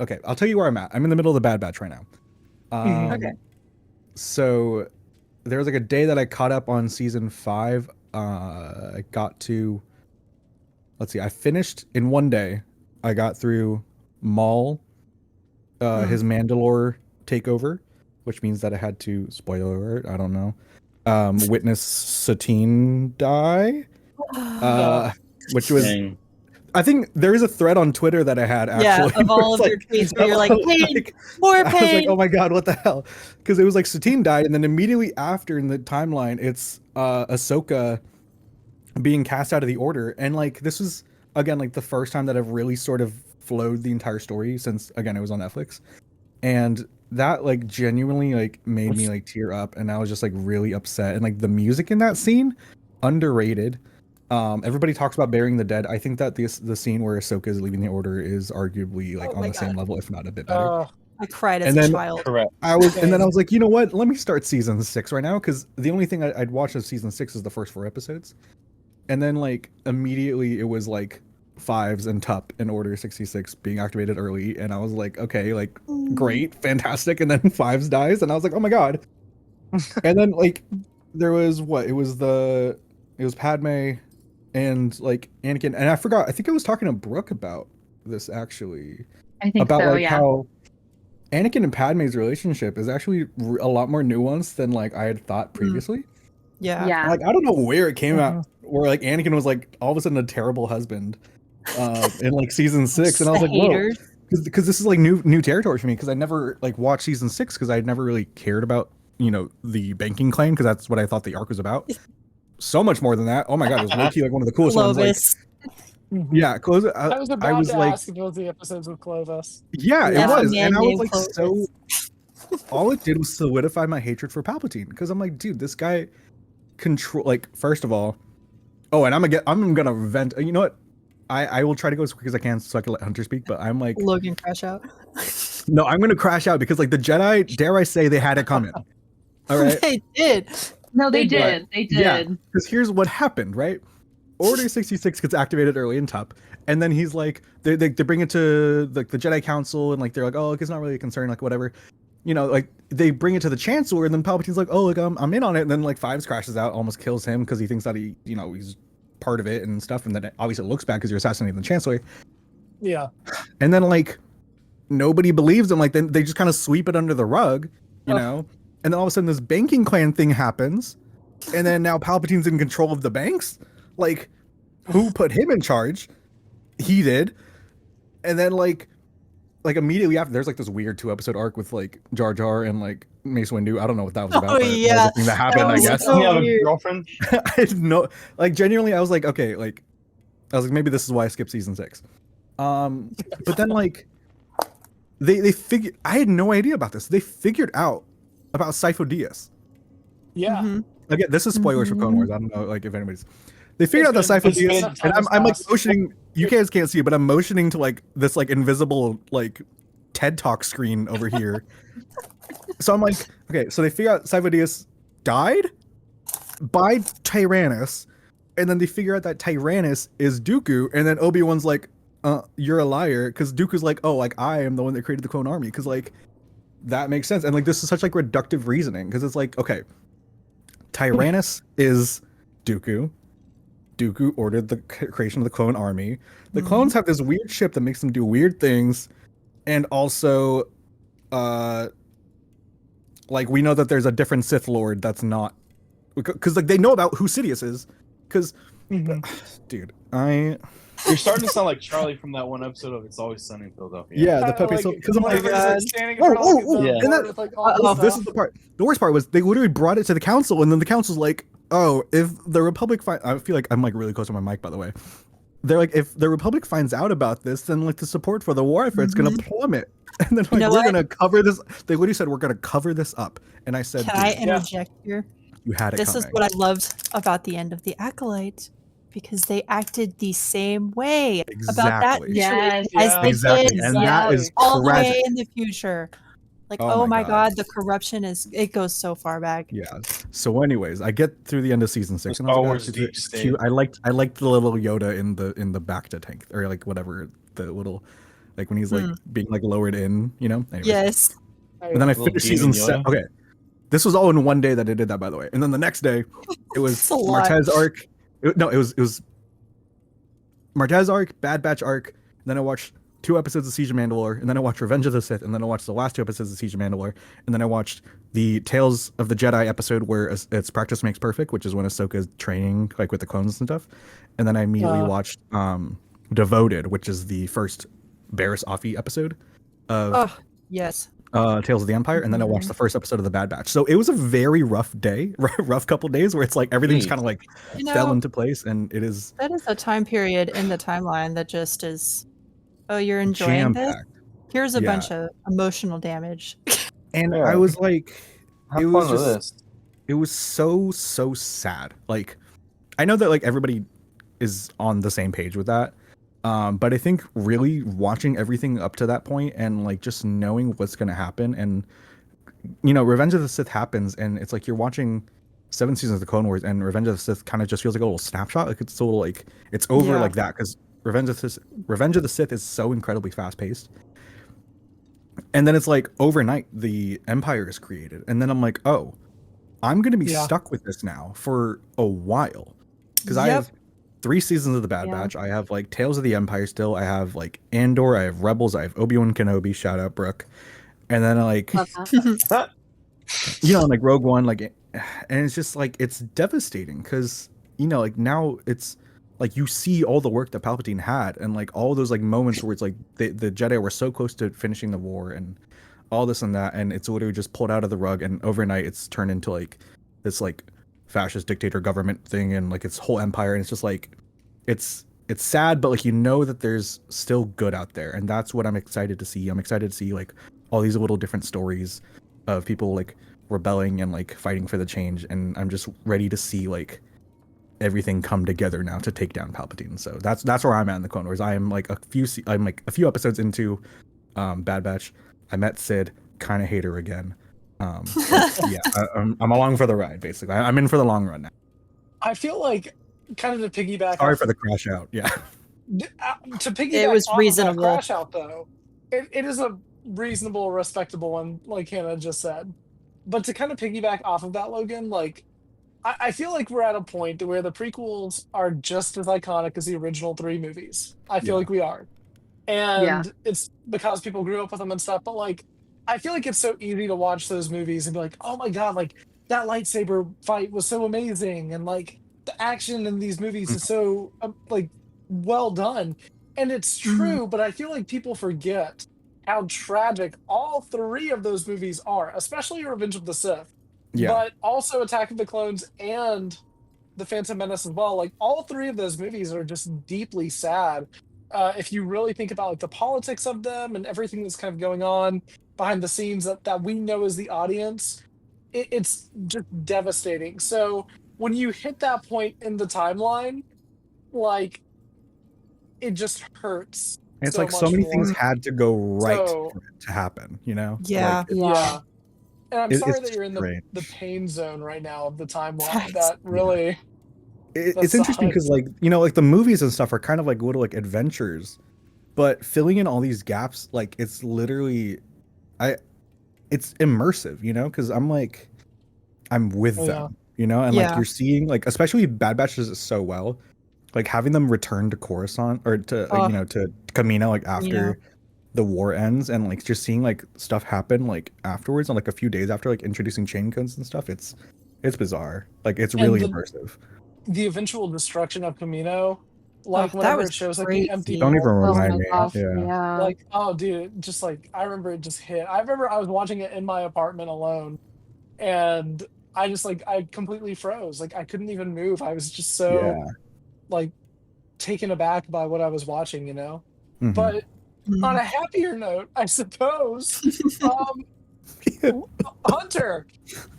Speaker 3: Okay, I'll tell you where I'm at. I'm in the middle of the Bad Batch right now.
Speaker 4: Okay.
Speaker 3: So there was like a day that I caught up on season 5. I got to, let's see, I finished in one day. I got through Maul, his Mandalore takeover, which means that I had to, spoiler alert, I don't know, witness Satine die, which was,
Speaker 1: Dang.
Speaker 3: I think there is a thread on Twitter that I had actually.
Speaker 4: Yeah, of
Speaker 3: where
Speaker 4: all
Speaker 3: it's
Speaker 4: of your tweets where you're like, pain,
Speaker 3: like,
Speaker 4: more
Speaker 3: I was like,
Speaker 4: pain.
Speaker 3: oh my god, what the hell? Because it was like Satine died, and then immediately after in the timeline, it's Ahsoka being cast out of the Order, and like this was again like the first time that I've really sort of flowed the entire story since again it was on Netflix, and that like genuinely like made me like tear up, and I was just like really upset, and like the music in that scene, underrated. Everybody talks about burying the dead. I think that the scene where Ahsoka is leaving the Order is arguably like
Speaker 4: Oh
Speaker 3: on
Speaker 4: my
Speaker 3: the same
Speaker 4: God.
Speaker 3: level, if not a bit better.
Speaker 4: I cried as
Speaker 3: and
Speaker 4: a
Speaker 3: then-
Speaker 4: child.
Speaker 1: Correct.
Speaker 3: And then I was like, you know what? Let me start season 6 right now, because the only thing I'd watched of season 6 is the first 4 episodes, and then like immediately it was like 5s and Tup in Order 66 being activated early, and I was like, okay, like great, fantastic, and then 5s dies, and I was like, oh my god. And then like there was it was Padme and like Anakin, and I forgot. I think I was talking to Brooke about this actually,
Speaker 5: I think
Speaker 3: about
Speaker 5: so.
Speaker 3: like
Speaker 5: Yeah.
Speaker 3: how Anakin and Padme's relationship is actually a lot more nuanced than like I had thought previously.
Speaker 4: Yeah.
Speaker 5: Yeah.
Speaker 3: Like I don't know where it came out, where like Anakin was like all of a sudden a terrible husband in like season 6, and I was
Speaker 4: The
Speaker 3: like, whoa,
Speaker 4: haters.
Speaker 3: because this is like new territory for me, because I never like watched season 6 because I'd never really cared about the banking claim, because that's what I thought the arc was about. So much more than that. Oh my god, it was low-key like one of the coolest ones. Like,
Speaker 4: Clovis.
Speaker 3: yeah, Clovis.
Speaker 2: I was about
Speaker 3: I was
Speaker 2: to
Speaker 3: like,
Speaker 2: ask if it was the episodes with Clovis.
Speaker 3: yeah,
Speaker 4: Yeah,
Speaker 3: it was,
Speaker 4: man
Speaker 3: and I was
Speaker 4: named
Speaker 3: like,
Speaker 4: Clovis.
Speaker 3: so. All it did was solidify my hatred for Palpatine, because I'm like, dude, this guy control. Like, first of all, and I'm gonna vent. You know what? I will try to go as quick as I can so I can let Hunter speak. But I'm like,
Speaker 4: Logan crash out.
Speaker 3: no, I'm gonna crash out, because like the Jedi, dare I say, they had it coming. All right.
Speaker 4: They did.
Speaker 5: No, they
Speaker 2: They
Speaker 5: did. They did.
Speaker 3: Yeah, because here's what happened, right? Order 66 gets activated early in Tup, and then he's like, they bring it to the Jedi Council, and like they're like, oh, like, it's not really a concern, like whatever, like they bring it to the Chancellor, and then Palpatine's like, oh, like I'm in on it, and then like 5s crashes out, almost kills him because he thinks that he's part of it and stuff, and then obviously it looks bad because you're assassinating the Chancellor,
Speaker 2: Yeah.
Speaker 3: and then like nobody believes him, like then they just kind of sweep it under the rug, and then all of a sudden this banking clan thing happens, and then now Palpatine's in control of the banks. Like, who put him in charge? He did. And then like like immediately after, there's like this weird 2-episode arc with like Jar Jar and like Mace Windu. I don't know what that was about.
Speaker 4: Oh,
Speaker 3: but that was
Speaker 4: yeah.
Speaker 3: the thing that happened,
Speaker 4: That
Speaker 3: I
Speaker 4: was
Speaker 3: guess.
Speaker 4: so
Speaker 1: you have a
Speaker 4: weird.
Speaker 1: girlfriend?
Speaker 3: I didn't know. Like genuinely, I was like, okay, like I was like, maybe this is why I skipped season 6. But then like they figured. I had no idea about this. They figured out about Sifo Dyas.
Speaker 2: Yeah.
Speaker 4: Mhm.
Speaker 3: Again, this is spoilers for Clone Wars. I don't know, like if anybody's. They figured out that
Speaker 2: It's been-
Speaker 3: Sifo Dyas,
Speaker 2: it's
Speaker 3: and
Speaker 2: been
Speaker 3: I'm like
Speaker 2: past.
Speaker 3: motioning. You guys can't see it, but I'm motioning to like this like invisible like TED Talk screen over here. So I'm like, okay, so they figure out Sifo Dyas died by Tyrannus, and then they figure out that Tyrannus is Dooku, and then Obi-Wan's like, you're a liar, because Dooku's like, oh, like I am the one that created the clone army, because like that makes sense. And like this is such like reductive reasoning, because it's like, okay, Tyrannus is Dooku. Dooku ordered the creation of the clone army. The clones have this weird ship that makes them do weird things, and also like we know that there's a different Sith Lord that's not, because like they know about who Sidious is, because dude,
Speaker 1: You're starting to sound like Charlie from that one episode of It's Always Sunny in Philadelphia.
Speaker 3: yeah, the
Speaker 2: Kinda
Speaker 3: puppy.
Speaker 2: like,
Speaker 3: Because I'm like,
Speaker 2: whenever he's,
Speaker 4: God.
Speaker 2: standing
Speaker 3: Oh,
Speaker 2: across
Speaker 3: oh, oh,
Speaker 2: the
Speaker 1: yeah.
Speaker 2: board
Speaker 3: and that-
Speaker 2: with, like, all
Speaker 3: oh,
Speaker 2: the
Speaker 3: this
Speaker 2: stuff.
Speaker 3: is the part. The worst part was they literally brought it to the council, and then the council's like, oh, if the Republic I feel like I'm like really close to my mic, by the way. They're like, if the Republic finds out about this, then like the support for the war effort is gonna plummet. And then like
Speaker 4: know
Speaker 3: we're
Speaker 4: what?
Speaker 3: gonna cover this. They literally said we're gonna cover this up. And I said,
Speaker 4: Can I
Speaker 3: dude,
Speaker 4: interject here?
Speaker 3: you had it
Speaker 4: This
Speaker 3: coming.
Speaker 4: is what I loved about the end of The Acolyte, because they acted the same way about that
Speaker 3: Exactly.
Speaker 5: Yes.
Speaker 4: as
Speaker 2: Yeah.
Speaker 4: they
Speaker 3: Exactly,
Speaker 4: did
Speaker 3: and that is
Speaker 4: all the way
Speaker 3: tragic.
Speaker 4: in the future. Like,
Speaker 3: Oh
Speaker 4: oh
Speaker 3: my
Speaker 4: my god, the corruption it goes so far back.
Speaker 3: Yeah. So, anyways, I get through the end of season 6,
Speaker 1: The
Speaker 3: and I was
Speaker 1: Star
Speaker 3: like, oh,
Speaker 1: Wars
Speaker 3: it's
Speaker 1: deep
Speaker 3: it's
Speaker 1: state.
Speaker 3: cute. I liked the little Yoda in the Bacta tank, or like whatever, the little, like when he's like being like lowered in, you know. Anyways.
Speaker 4: Yes.
Speaker 3: And then I
Speaker 1: Little
Speaker 3: finished
Speaker 1: demon
Speaker 3: season 7.
Speaker 1: Yoda.
Speaker 3: Okay, this was all in one day that I did that, by the way. And then the next day, it was
Speaker 4: It's a lot.
Speaker 3: Martez arc. It was Martez arc, Bad Batch arc. Then I watched 2 episodes of Siege of Mandalore, and then I watched Revenge of the Sith, and then I watched the last 2 episodes of Siege of Mandalore, and then I watched the Tales of the Jedi episode where it's Practice Makes Perfect, which is when Ahsoka's training like with the clones and stuff. And then I immediately watched Devoted, which is the first Barriss Offee episode of
Speaker 4: Oh, yes.
Speaker 3: Tales of the Empire, and then I watched the first episode of the Bad Batch. So it was a very rough day, rough couple days where it's like everything's kind of like
Speaker 4: You
Speaker 3: fell
Speaker 4: know,
Speaker 3: into place, and it is
Speaker 4: that is a time period in the timeline that just is, oh, you're enjoying this?
Speaker 3: jam-packed.
Speaker 4: Here's a
Speaker 3: Yeah.
Speaker 4: bunch of emotional damage.
Speaker 3: And
Speaker 1: Yeah.
Speaker 3: I was like,
Speaker 1: Have
Speaker 3: it was
Speaker 1: fun with
Speaker 3: just,
Speaker 1: this.
Speaker 3: it was so sad. Like, I know that like everybody is on the same page with that, but I think really watching everything up to that point and like just knowing what's gonna happen, and you know, Revenge of the Sith happens, and it's like you're watching 7 seasons of the Clone Wars, and Revenge of the Sith kind of just feels like a little snapshot. Like it's a little like it's over
Speaker 4: Yeah.
Speaker 3: like that, because Revenge of the Sith is so incredibly fast paced. And then it's like overnight the Empire is created, and then I'm like, oh, I'm gonna be
Speaker 2: Yeah.
Speaker 3: stuck with this now for a while, because I
Speaker 4: Yep.
Speaker 3: have 3 seasons of the Bad
Speaker 5: Yeah.
Speaker 3: Batch. I have like Tales of the Empire still. I have like Andor. I have Rebels. I have Obi-Wan Kenobi. Shout out Brooke. And then like
Speaker 5: Love that.
Speaker 3: you know, like Rogue One, like, and it's just like it's devastating, because you know, like now it's like you see all the work that Palpatine had, and like all those like moments where it's like the Jedi were so close to finishing the war and all this and that, and it's literally just pulled out of the rug, and overnight it's turned into like this like fascist dictator government thing, and like its whole empire, and it's just like it's sad, but like you know that there's still good out there, and that's what I'm excited to see. I'm excited to see like all these little different stories of people like rebelling and like fighting for the change, and I'm just ready to see like everything come together now to take down Palpatine. So that's where I'm at in the Clone Wars. I'm like a few episodes into Bad Batch. I met Sid, kind of hate her again. Yeah, I'm along for the ride, basically. I'm in for the long run now.
Speaker 2: I feel like, kind of to piggyback.
Speaker 3: Sorry
Speaker 2: off-
Speaker 3: for the crash out. Yeah.
Speaker 2: To piggyback
Speaker 4: It was
Speaker 2: off of
Speaker 4: reasonable.
Speaker 2: that crash out, though, it is a reasonable, respectable one, like Hannah just said. But to kind of piggyback off of that, Logan, like, I feel like we're at a point where the prequels are just as iconic as the original 3 movies. I feel
Speaker 3: Yeah.
Speaker 2: like we are. And
Speaker 5: Yeah.
Speaker 2: it's because people grew up with them and stuff, but like, I feel like it's so easy to watch those movies and be like, oh my god, like, that lightsaber fight was so amazing, and like, the action in these movies is so, like, well done. And it's true, but I feel like people forget how tragic all three of those movies are, especially Revenge of the Sith,
Speaker 3: Yeah.
Speaker 2: but also Attack of the Clones and The Phantom Menace as well. Like all three of those movies are just deeply sad. If you really think about like the politics of them and everything that's kind of going on behind the scenes that we know as the audience, it's just devastating. So when you hit that point in the timeline, like it just hurts.
Speaker 3: It's
Speaker 2: so
Speaker 3: like so
Speaker 2: much
Speaker 3: many
Speaker 2: more.
Speaker 3: things had to go right
Speaker 2: So-
Speaker 3: for it to happen, you know?
Speaker 4: Yeah.
Speaker 3: Like,
Speaker 2: Yeah. And I'm sorry
Speaker 3: it's
Speaker 2: that you're in the
Speaker 3: strange.
Speaker 2: pain zone right now of the timeline.
Speaker 4: Facts.
Speaker 2: That really that
Speaker 3: it's interesting because,
Speaker 2: sucks.
Speaker 3: like, you know, like the movies and stuff are kind of like little like adventures, but filling in all these gaps, like it's literally, it's immersive, you know? Because I'm with
Speaker 2: Oh,
Speaker 3: them, you know, and like
Speaker 4: Yeah.
Speaker 3: you're seeing like, especially Bad Batch does it so well, like having them return to Coruscant or to you know, to Kamino like after the war ends, and like just seeing like stuff happen like afterwards and like a few days after, like introducing chain codes and stuff. It's bizarre. Like it's really immersive.
Speaker 2: The eventual destruction of Camino, like
Speaker 4: that
Speaker 2: whenever
Speaker 4: was
Speaker 2: it shows like
Speaker 4: crazy.
Speaker 2: the empty
Speaker 3: Don't even
Speaker 2: walls,
Speaker 5: Oh
Speaker 3: remind
Speaker 5: my
Speaker 3: me.
Speaker 5: gosh,
Speaker 3: Yeah.
Speaker 5: yeah.
Speaker 2: like oh dude, just like I remember it just hit. I remember I was watching it in my apartment alone, and I just like I completely froze. Like I couldn't even move. I was just so
Speaker 3: Yeah.
Speaker 2: like taken aback by what I was watching, you know.
Speaker 3: Mhm.
Speaker 2: But on a happier note, I suppose, Hunter,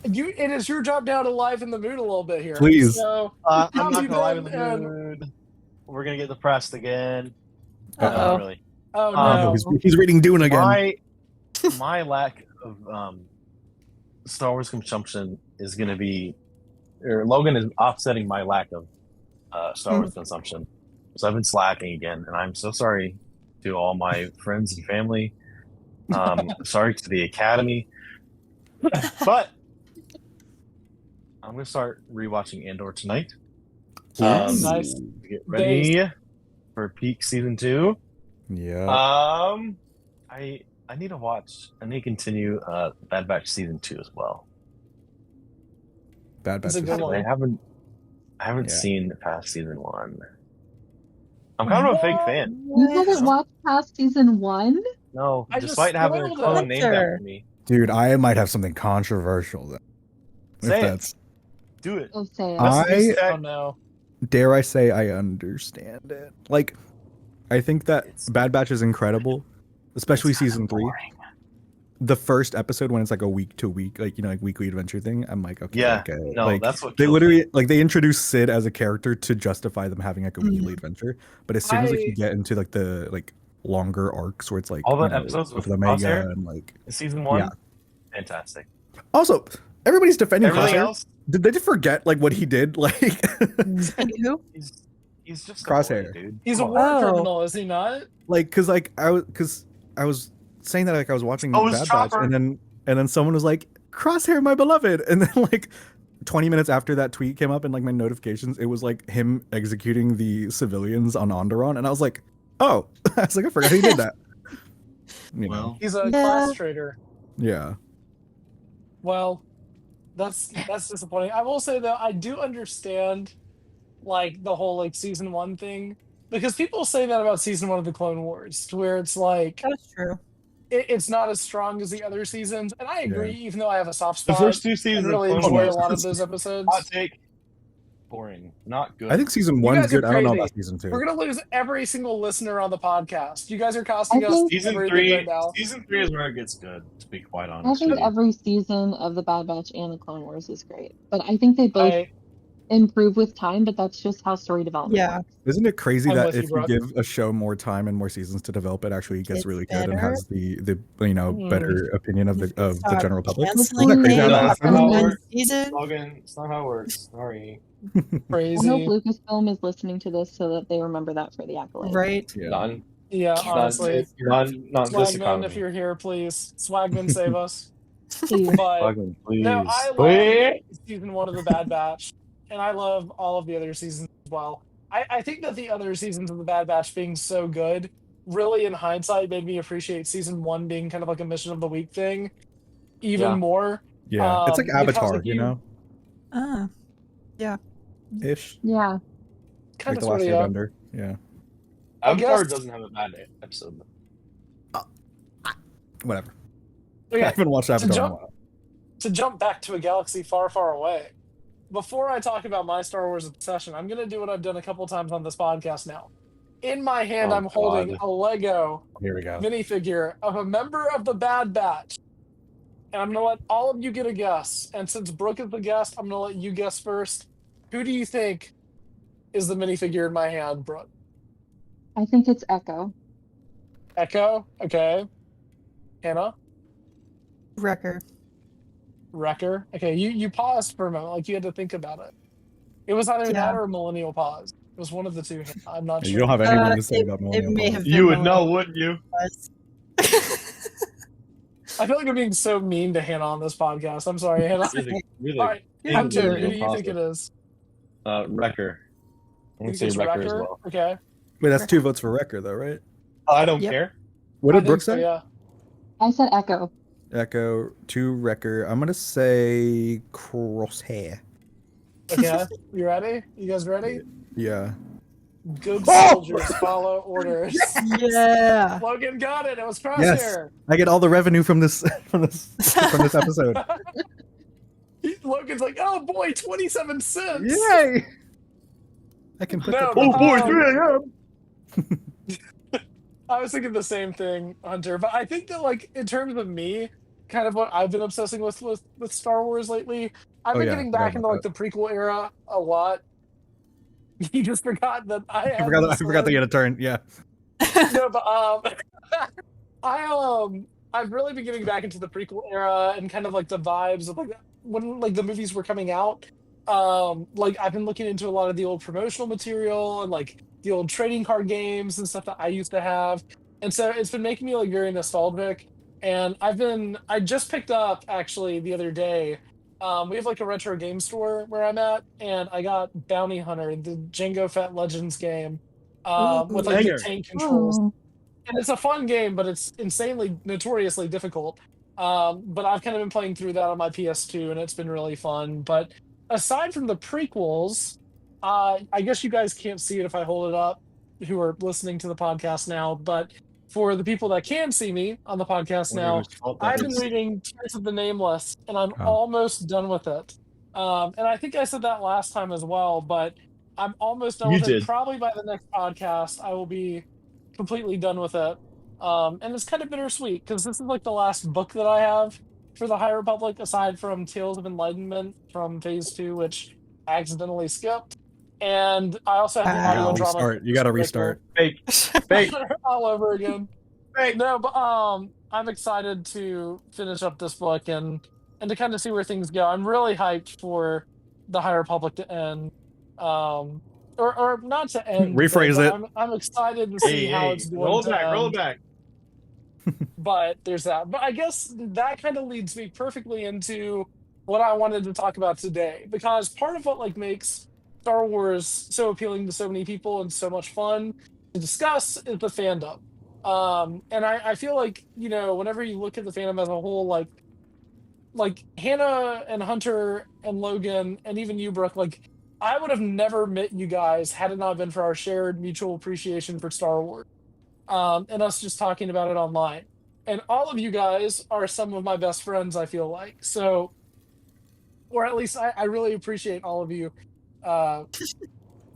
Speaker 2: it is your job now to liven the mood a little bit here.
Speaker 3: Please.
Speaker 2: So
Speaker 1: I'm
Speaker 2: how have
Speaker 1: not
Speaker 2: you
Speaker 1: gonna lie in
Speaker 2: been,
Speaker 1: the
Speaker 2: and-
Speaker 1: mood. We're gonna get depressed again.
Speaker 4: Uh-oh.
Speaker 1: Not really.
Speaker 2: oh
Speaker 3: Oh,
Speaker 2: no,
Speaker 3: he's reading Dune again.
Speaker 1: My lack of Star Wars consumption is gonna be, or Logan is offsetting my lack of Star Wars consumption. So I've been slacking again, and I'm so sorry to all my friends and family. Sorry to the Academy, but I'm gonna start rewatching Andor tonight.
Speaker 2: Nice.
Speaker 1: Get ready for peak season 2.
Speaker 3: Yeah.
Speaker 1: I need to watch. I need to continue Bad Batch season 2 as well.
Speaker 3: Bad Batch.
Speaker 2: It's a good one.
Speaker 1: I haven't
Speaker 3: Yeah.
Speaker 1: seen past season 1. I'm kind of a fake fan.
Speaker 5: You haven't watched past season 1?
Speaker 1: No,
Speaker 2: I just
Speaker 1: despite having a
Speaker 2: spoiled
Speaker 1: clone
Speaker 2: it.
Speaker 1: named after me.
Speaker 3: Dude, I might have something controversial then.
Speaker 1: Say
Speaker 3: If
Speaker 1: it.
Speaker 3: that's,
Speaker 1: Do it.
Speaker 5: Oh, say it.
Speaker 2: Oh no.
Speaker 3: dare I say, I understand it. Like, I think that Bad Batch is incredible, especially season 3. The first episode when it's like a week to week, like, you know, like weekly adventure thing. I'm like, okay,
Speaker 1: Yeah,
Speaker 3: okay.
Speaker 1: no,
Speaker 3: like,
Speaker 1: that's what
Speaker 3: they
Speaker 1: kills
Speaker 3: literally
Speaker 1: me.
Speaker 3: like they introduced Sid as a character to justify them having like a weekly
Speaker 4: Mhm.
Speaker 3: adventure. But as soon as like
Speaker 2: I-
Speaker 3: you get into like the like longer arcs where it's like
Speaker 1: All the
Speaker 3: you know,
Speaker 1: episodes
Speaker 3: with
Speaker 1: with
Speaker 3: Omega
Speaker 1: Crosshair?
Speaker 3: and like
Speaker 1: Season 1,
Speaker 3: Yeah.
Speaker 1: fantastic.
Speaker 3: also everybody's defending
Speaker 1: Everything
Speaker 3: Crosshair.
Speaker 1: else,
Speaker 3: Did they just forget like what he did? Like
Speaker 4: And who?
Speaker 1: he's just
Speaker 3: Crosshair.
Speaker 1: a boy, dude.
Speaker 2: He's a
Speaker 1: Come on.
Speaker 2: war
Speaker 4: Oh.
Speaker 2: criminal, is he not?
Speaker 3: like because I was saying that like I was watching
Speaker 1: Oh, it's
Speaker 3: Bad Batch
Speaker 1: Chopper.
Speaker 3: and then someone was like, Crosshair, my beloved, and then like 20 minutes after that tweet came up in like my notifications, it was like him executing the civilians on Onderon, and I was like, oh, I was like, I forgot he did that. You know,
Speaker 1: Well,
Speaker 2: He's a
Speaker 4: Yeah.
Speaker 2: class traitor.
Speaker 3: yeah.
Speaker 2: Well, that's disappointing. I will say though, I do understand like the whole like season 1 thing, because people say that about season 1 of the Clone Wars, to where it's like
Speaker 4: That's true.
Speaker 2: it's not as strong as the other seasons, and I agree. Even though I have a soft
Speaker 1: the
Speaker 2: spot,
Speaker 1: first 2
Speaker 2: and
Speaker 1: seasons
Speaker 2: really
Speaker 1: of Clone
Speaker 2: enjoy a
Speaker 1: Wars,
Speaker 2: lot of those episodes.
Speaker 1: hot take, boring, not good.
Speaker 3: I think season
Speaker 2: You
Speaker 3: 1's
Speaker 2: guys are
Speaker 3: good. I don't know
Speaker 2: crazy.
Speaker 3: about season 2.
Speaker 2: We're gonna lose every single listener on the podcast. You guys are costing
Speaker 5: I
Speaker 2: us
Speaker 5: think-
Speaker 1: season
Speaker 2: everything
Speaker 1: 3.
Speaker 2: right now.
Speaker 1: Season 3 is where it gets good. To be quite
Speaker 5: I
Speaker 1: honest,
Speaker 5: think
Speaker 1: with you.
Speaker 5: every season of the Bad Batch and the Clone Wars is great. But I think they both
Speaker 2: I,
Speaker 5: improve with time, but that's just how story development
Speaker 4: Yeah.
Speaker 5: works.
Speaker 3: Isn't it crazy
Speaker 2: I'm
Speaker 3: that
Speaker 2: with you,
Speaker 3: if you
Speaker 2: Brooke.
Speaker 3: give a show more time and more seasons to develop, it actually gets
Speaker 4: It's
Speaker 3: really good and
Speaker 4: better?
Speaker 3: has the you know better opinion of the
Speaker 4: Stop
Speaker 3: general public?
Speaker 4: canceling
Speaker 3: Isn't that crazy how
Speaker 4: things
Speaker 3: that
Speaker 1: That's
Speaker 4: after
Speaker 3: happens?
Speaker 1: how it
Speaker 4: one
Speaker 1: works.
Speaker 4: season.
Speaker 1: Logan, it's not how it works. Sorry.
Speaker 5: I hope
Speaker 2: crazy.
Speaker 5: Lucasfilm is listening to this so that they remember that for the accolade.
Speaker 4: Right.
Speaker 3: Yeah.
Speaker 1: None.
Speaker 2: Yeah, honestly.
Speaker 1: Not this
Speaker 2: Swagman,
Speaker 1: economy.
Speaker 2: if you're here, please. Swagman, save us.
Speaker 5: Please.
Speaker 2: But
Speaker 1: Logan, please.
Speaker 2: no, I love
Speaker 1: Please.
Speaker 2: season 1 of the Bad Batch, and I love all of the other seasons as well. I think that the other seasons of the Bad Batch being so good, really in hindsight, made me appreciate season 1 being kind of like a mission of the week thing even
Speaker 1: Yeah.
Speaker 2: more.
Speaker 3: Yeah, it's like
Speaker 2: Because,
Speaker 3: Avatar,
Speaker 2: like,
Speaker 3: you know,
Speaker 4: Ah.
Speaker 3: ish.
Speaker 5: Yeah.
Speaker 2: Kind
Speaker 3: Like
Speaker 2: of
Speaker 3: the
Speaker 2: sort
Speaker 3: last
Speaker 2: of, yeah.
Speaker 3: Airbender. Yeah.
Speaker 2: I
Speaker 1: Avatar
Speaker 2: guess-
Speaker 1: doesn't have a bad episode.
Speaker 3: whatever.
Speaker 2: Okay,
Speaker 3: I haven't watched Avatar in a while.
Speaker 2: to jump back to a galaxy far, far away. Before I talk about my Star Wars obsession, I'm going to do what I've done a couple times on this podcast now. In my hand,
Speaker 1: Oh,
Speaker 2: I'm holding
Speaker 1: God.
Speaker 2: a Lego
Speaker 3: Here we go.
Speaker 2: minifigure of a member of the Bad Batch. And I'm going to let all of you get a guess. And since Brooke is the guest, I'm going to let you guess first. Who do you think is the minifigure in my hand, Brooke?
Speaker 5: I think it's Echo.
Speaker 2: Echo? Okay. Hannah?
Speaker 4: Wrecker.
Speaker 2: Wrecker? Okay, you paused for a moment, like you had to think about it. It was either that or a millennial pause. It was one of the two. I'm not sure.
Speaker 3: You don't have anything to say about
Speaker 4: It
Speaker 3: Millennial
Speaker 4: may
Speaker 3: Pause.
Speaker 4: have been
Speaker 1: You would know,
Speaker 4: millennial
Speaker 1: wouldn't you?
Speaker 4: pause.
Speaker 2: I feel like I'm being so mean to Hannah on this podcast. I'm sorry, Hannah.
Speaker 1: Really,
Speaker 2: All right,
Speaker 4: You're
Speaker 2: Hunter,
Speaker 4: good.
Speaker 2: who do you think it is?
Speaker 1: Wrecker. I'm
Speaker 2: You
Speaker 1: gonna
Speaker 2: think
Speaker 1: say
Speaker 2: it's
Speaker 1: Wrecker as
Speaker 2: Wrecker?
Speaker 1: well.
Speaker 2: Okay.
Speaker 3: Wait, that's 2 votes for Wrecker, though, right?
Speaker 1: I don't
Speaker 4: Yep.
Speaker 1: care.
Speaker 3: What
Speaker 2: I
Speaker 3: did
Speaker 2: think
Speaker 3: Brooke
Speaker 2: so,
Speaker 3: say?
Speaker 2: yeah.
Speaker 5: I said Echo.
Speaker 3: Echo, 2 Wrecker. I'm gonna say Crosshair.
Speaker 2: Okay. You ready? You guys ready?
Speaker 3: Yeah.
Speaker 2: Good soldiers follow orders.
Speaker 4: Yeah.
Speaker 2: Logan got it. It was Crosshair.
Speaker 3: Yes. I get all the revenue from this from this episode.
Speaker 2: Logan's like, oh boy, 27 cents.
Speaker 3: Yay! I can put
Speaker 2: No,
Speaker 3: that.
Speaker 2: but,
Speaker 1: boy,
Speaker 2: 3 a.m. I was thinking the same thing, Hunter. But I think that, like, in terms of me, kind of what I've been obsessing with Star Wars lately, I've been getting back into like the prequel era a lot. You just forgot that I
Speaker 3: I forgot that you had a turn. Yeah.
Speaker 2: No, but I've really been getting back into the prequel era and kind of like the vibes of like when like the movies were coming out. Like I've been looking into a lot of the old promotional material and like the old trading card games and stuff that I used to have. And so it's been making me like very nostalgic. And I just picked up actually the other day. We have like a retro game store where I'm at, and I got Bounty Hunter, the Jango Fett Legends game, with like the
Speaker 1: Banger.
Speaker 2: tank controls.
Speaker 5: Oh.
Speaker 2: And it's a fun game, but it's insanely, notoriously difficult. But I've kind of been playing through that on my PS2, and it's been really fun. But aside from the prequels, I guess you guys can't see it if I hold it up, who are listening to the podcast now. But for the people that can see me on the podcast now, I've been reading Tears of the Nameless, and I'm almost done with it. And I think I said that last time as well, but I'm almost done with it. Probably by the next podcast, I will be completely done with it. And it's kind of bittersweet because this is like the last book that I have for the High Republic, aside from Tales of Enlightenment from Phase 2, which I accidentally skipped. And I also have the audio drama.
Speaker 3: You gotta restart.
Speaker 1: Fake.
Speaker 2: All over again. No, but I'm excited to finish up this book and to kind of see where things go. I'm really hyped for the High Republic to end. Or not to end.
Speaker 3: Rephrase it.
Speaker 2: I'm excited to see how it's going.
Speaker 1: Roll back.
Speaker 2: But there's that. But I guess that kind of leads me perfectly into what I wanted to talk about today, because part of what like makes Star Wars so appealing to so many people and so much fun to discuss is the fandom. And I feel like, you know, whenever you look at the fandom as a whole, like Hannah and Hunter and Logan and even you, Brooke, like I would have never met you guys had it not been for our shared mutual appreciation for Star Wars. And us just talking about it online. And all of you guys are some of my best friends, I feel like. So, or at least I really appreciate all of you.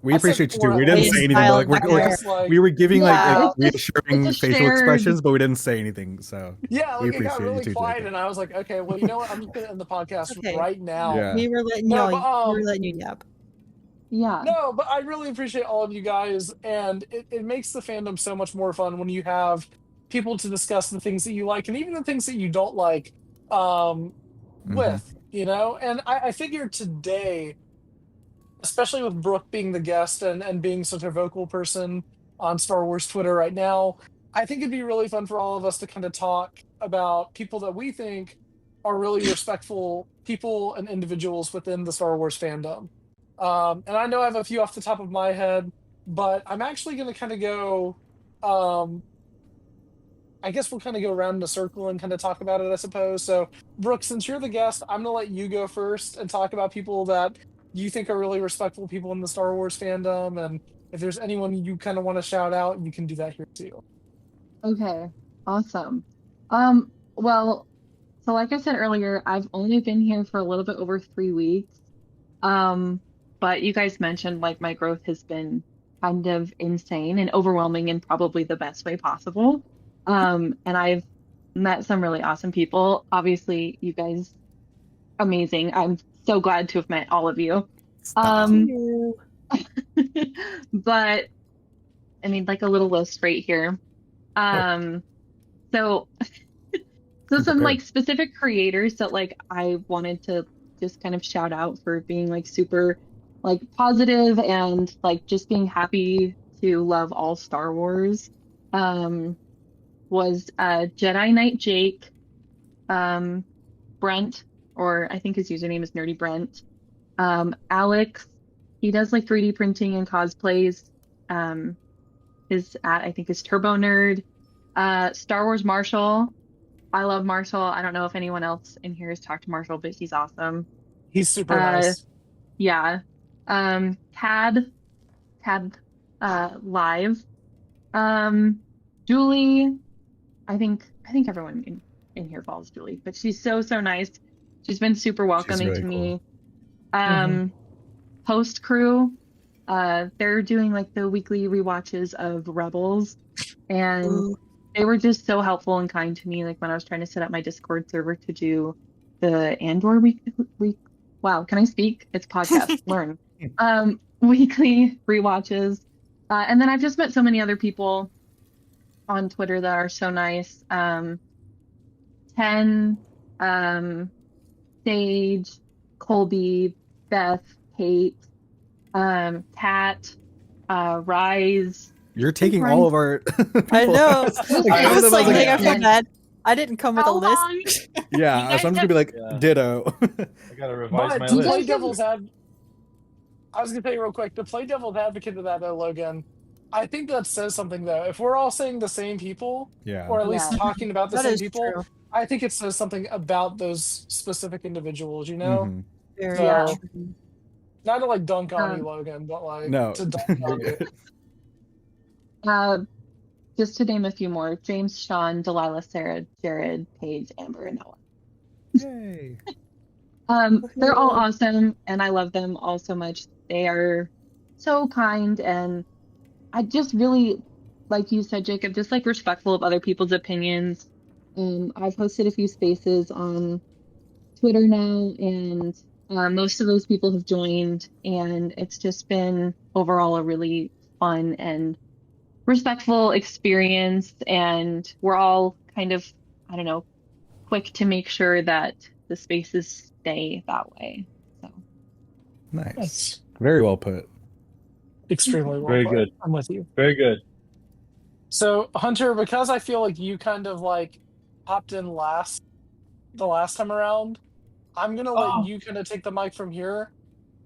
Speaker 3: We appreciate you too. We didn't say anything. We were giving like reassuring facial expressions, but we didn't say anything. So
Speaker 2: yeah, like it got really quiet, and I was like, okay, well, you know what? I'm just gonna end the podcast right now.
Speaker 3: Yeah.
Speaker 4: We were letting you. We were letting you yap.
Speaker 5: Yeah.
Speaker 2: No, but I really appreciate all of you guys, and it makes the fandom so much more fun when you have people to discuss the things that you like and even the things that you don't like with, you know? And I figured today, especially with Brooke being the guest and being such a vocal person on Star Wars Twitter right now, I think it'd be really fun for all of us to kind of talk about people that we think are really respectful people and individuals within the Star Wars fandom. And I know I have a few off the top of my head, but I'm actually going to kind of go, I guess we'll kind of go around in a circle and kind of talk about it, I suppose. So, Brooke, since you're the guest, I'm going to let you go first and talk about people that you think are really respectful people in the Star Wars fandom. And if there's anyone you kind of want to shout out, you can do that here too.
Speaker 5: Okay, awesome. Well, so like I said earlier, I've only been here for a little bit over 3 weeks. Um, but you guys mentioned like my growth has been kind of insane and overwhelming in probably the best way possible. And I've met some really awesome people. Obviously, you guys amazing. I'm so glad to have met all of you.
Speaker 3: Stop.
Speaker 5: Um, but I mean, like a little list right here. Um, so so
Speaker 3: Come
Speaker 5: some
Speaker 3: prepared.
Speaker 5: like specific creators that like I wanted to just kind of shout out for being like super like positive and like just being happy to love all Star Wars. Um, was Jedi Knight Jake, um, Brent, or I think his username is Nerdy Brent. Alex, he does like 3D printing and cosplays. Um, his at I think is Turbo Nerd. Star Wars Marshall. I love Marshall. I don't know if anyone else in here has talked to Marshall, but he's awesome.
Speaker 2: He's super
Speaker 5: Uh,
Speaker 2: nice.
Speaker 5: yeah. Tad, live. Um, Julie. I think everyone in here follows Julie, but she's so nice. She's been super
Speaker 3: She's
Speaker 5: welcoming
Speaker 3: really
Speaker 5: to
Speaker 3: cool.
Speaker 5: me. Post crew. They're doing like the weekly rewatches of Rebels, and
Speaker 4: Ooh.
Speaker 5: they were just so helpful and kind to me. Like when I was trying to set up my Discord server to do the Andor week. Wow, can I speak? It's podcast. Learn. Weekly rewatches, and then I've just met so many other people on Twitter that are so nice. 10, Sage, Colby, Beth, Kate, Kat, Rise.
Speaker 3: You're taking
Speaker 5: Right.
Speaker 3: all of our.
Speaker 4: I
Speaker 3: people.
Speaker 4: know.
Speaker 3: Like,
Speaker 4: I was like,
Speaker 5: like,
Speaker 4: dang, I feel bad. I didn't come with a
Speaker 5: How
Speaker 4: list.
Speaker 5: long?
Speaker 3: Yeah,
Speaker 5: You guys
Speaker 3: so I'm just gonna be like,
Speaker 1: Yeah.
Speaker 3: ditto.
Speaker 1: I gotta revise
Speaker 2: But
Speaker 1: my
Speaker 2: to
Speaker 1: list.
Speaker 2: play devil's advocate, I was gonna tell you real quick, to play devil's advocate to that though, Logan, I think that says something though. If we're all saying the same people,
Speaker 3: Yeah.
Speaker 2: or at least
Speaker 5: Yeah.
Speaker 2: talking about the
Speaker 4: That
Speaker 2: same
Speaker 4: is
Speaker 2: people,
Speaker 4: true.
Speaker 2: I think it says something about those specific individuals, you know?
Speaker 3: Mhm.
Speaker 4: Very
Speaker 5: Yeah.
Speaker 4: true.
Speaker 2: Not to like dunk on you,
Speaker 5: Um,
Speaker 2: Logan, but like
Speaker 3: No.
Speaker 2: to dunk
Speaker 3: You're
Speaker 2: on you.
Speaker 3: good.
Speaker 5: just to name a few more: James, Sean, Delilah, Sarah, Jared, Paige, Amber, and Noah.
Speaker 3: Yay.
Speaker 5: They're all awesome, and I love them all so much. They are so kind, and I just really, like you said, Jacob, just like respectful of other people's opinions. I've hosted a few spaces on Twitter now, and most of those people have joined, and it's just been overall a really fun and respectful experience. And we're all kind of, I don't know, quick to make sure that the spaces stay that way. So
Speaker 3: Nice.
Speaker 2: That's
Speaker 3: Very well put.
Speaker 2: extremely well
Speaker 1: Very
Speaker 2: put.
Speaker 1: good.
Speaker 2: I'm with you.
Speaker 1: Very good.
Speaker 2: So, Hunter, because I feel like you kind of like popped in the last time around, I'm gonna let
Speaker 1: Oh.
Speaker 2: you kind of take the mic from here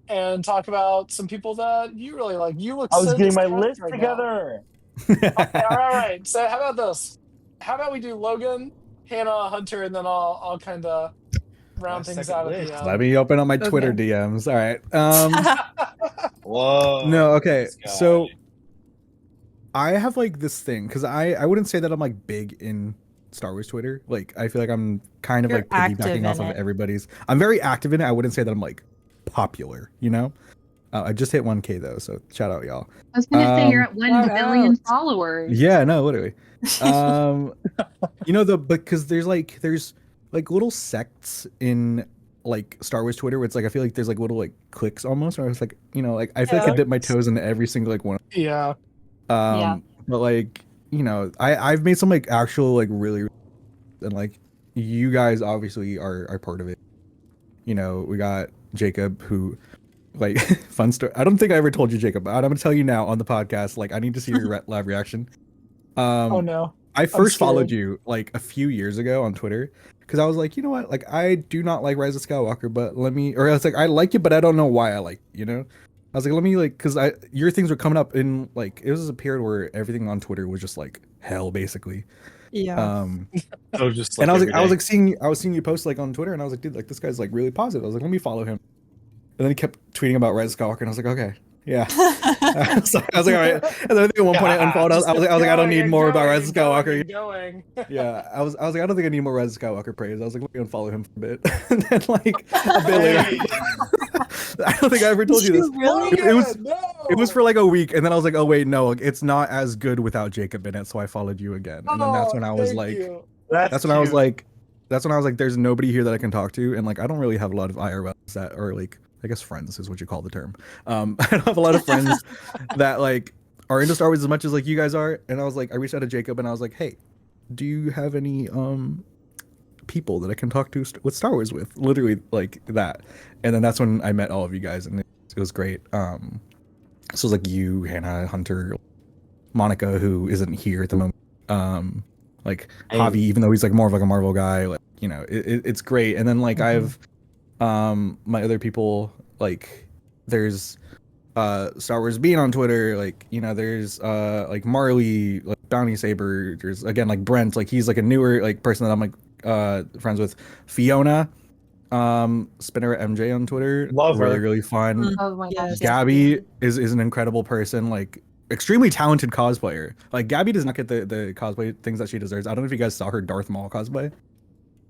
Speaker 2: and talk about some people that you really like. You look
Speaker 1: I was
Speaker 2: so
Speaker 1: getting my
Speaker 2: distressed
Speaker 1: list
Speaker 2: right now.
Speaker 1: together.
Speaker 2: All right. So how about this? How about we do Logan, Hannah, Hunter, and then I'll kind of round
Speaker 1: My
Speaker 2: things
Speaker 1: second
Speaker 2: out at
Speaker 1: list.
Speaker 2: the
Speaker 3: Let
Speaker 2: end.
Speaker 3: me open up my
Speaker 4: Okay.
Speaker 3: Twitter DMs. All right.
Speaker 1: Whoa.
Speaker 3: No, okay.
Speaker 1: this guy.
Speaker 3: So I have like this thing because I wouldn't say that I'm like big in Star Wars Twitter. Like I feel like I'm kind of
Speaker 4: You're
Speaker 3: like
Speaker 4: active
Speaker 3: piggybacking off
Speaker 4: in
Speaker 3: of
Speaker 4: it.
Speaker 3: everybody's. I'm very active in it. I wouldn't say that I'm like popular, you know? I just hit 1K though, so shout out y'all.
Speaker 5: I was gonna say you're
Speaker 3: Um,
Speaker 5: at 1
Speaker 4: Shout
Speaker 5: billion
Speaker 4: out.
Speaker 5: followers.
Speaker 3: Yeah, no, literally. You know because there's like little sects in like Star Wars Twitter where it's like I feel like there's like little like cliques almost where it's like, you know, like I feel like I
Speaker 2: Yeah.
Speaker 3: dip my toes into every single like one.
Speaker 2: Yeah.
Speaker 5: Yeah.
Speaker 3: But like, you know, I've made some like actual like really and like you guys obviously are part of it. You know, we got Jacob who like fun story. I don't think I ever told you, Jacob, but I'm gonna tell you now on the podcast. Like, I need to see your live reaction.
Speaker 2: Oh no.
Speaker 3: I first followed
Speaker 2: scared.
Speaker 3: you like a few years ago on Twitter because I was like, you know what? Like, I do not like Rise of Skywalker, but let me, or I was like, I like it, but I don't know why I like, you know? I was like, let me like, because your things were coming up in like, it was a period where everything on Twitter was just like hell, basically.
Speaker 4: Yeah.
Speaker 1: So just
Speaker 3: And
Speaker 1: like
Speaker 3: I was seeing you post like on Twitter, and I was like, dude, like this guy's like really positive. I was like, let me follow him. And then he kept tweeting about Rise of Skywalker, and I was like, okay, Yeah. I was like, all right. And then I think at one point I unfollowed. I was like, I don't need more about Rise of Skywalker.
Speaker 2: Going.
Speaker 3: Yeah, I was like, I don't think I need more Rise of Skywalker praise. I was like, let me unfollow him for a bit. And then like a bit later, I don't think I ever told you this.
Speaker 4: Really?
Speaker 3: It was for like a week, and then I was like, oh wait, no, it's not as good without Jacob in it. So I followed you again, and then that's when I was like, that's when I was like, there's nobody here that I can talk to, and like I don't really have a lot of IRLs that are like, I guess friends is what you call the term. I don't have a lot of friends that like are into Star Wars as much as like you guys are. And I was like, I reached out to Jacob and I was like, hey, do you have any people that I can talk to with Star Wars with? Literally like that. And then that's when I met all of you guys, and it was great. So it was like you, Hannah, Hunter, Monica, who isn't here at the moment. Like Javi, even though he's like more of like a Marvel guy, like, you know, it's great. And then like I've my other people, like there's Star Wars Bean on Twitter, like, you know, there's like Marley, like Bounty Saber, there's again like Brent, like he's like a newer like person that I'm like friends with. Fiona, Spinner MJ on Twitter,
Speaker 1: Love her.
Speaker 3: really fun.
Speaker 5: Oh my gosh.
Speaker 3: Gabby is an incredible person, like extremely talented cosplayer. Like Gabby does not get the cosplay things that she deserves. I don't know if you guys saw her Darth Maul cosplay.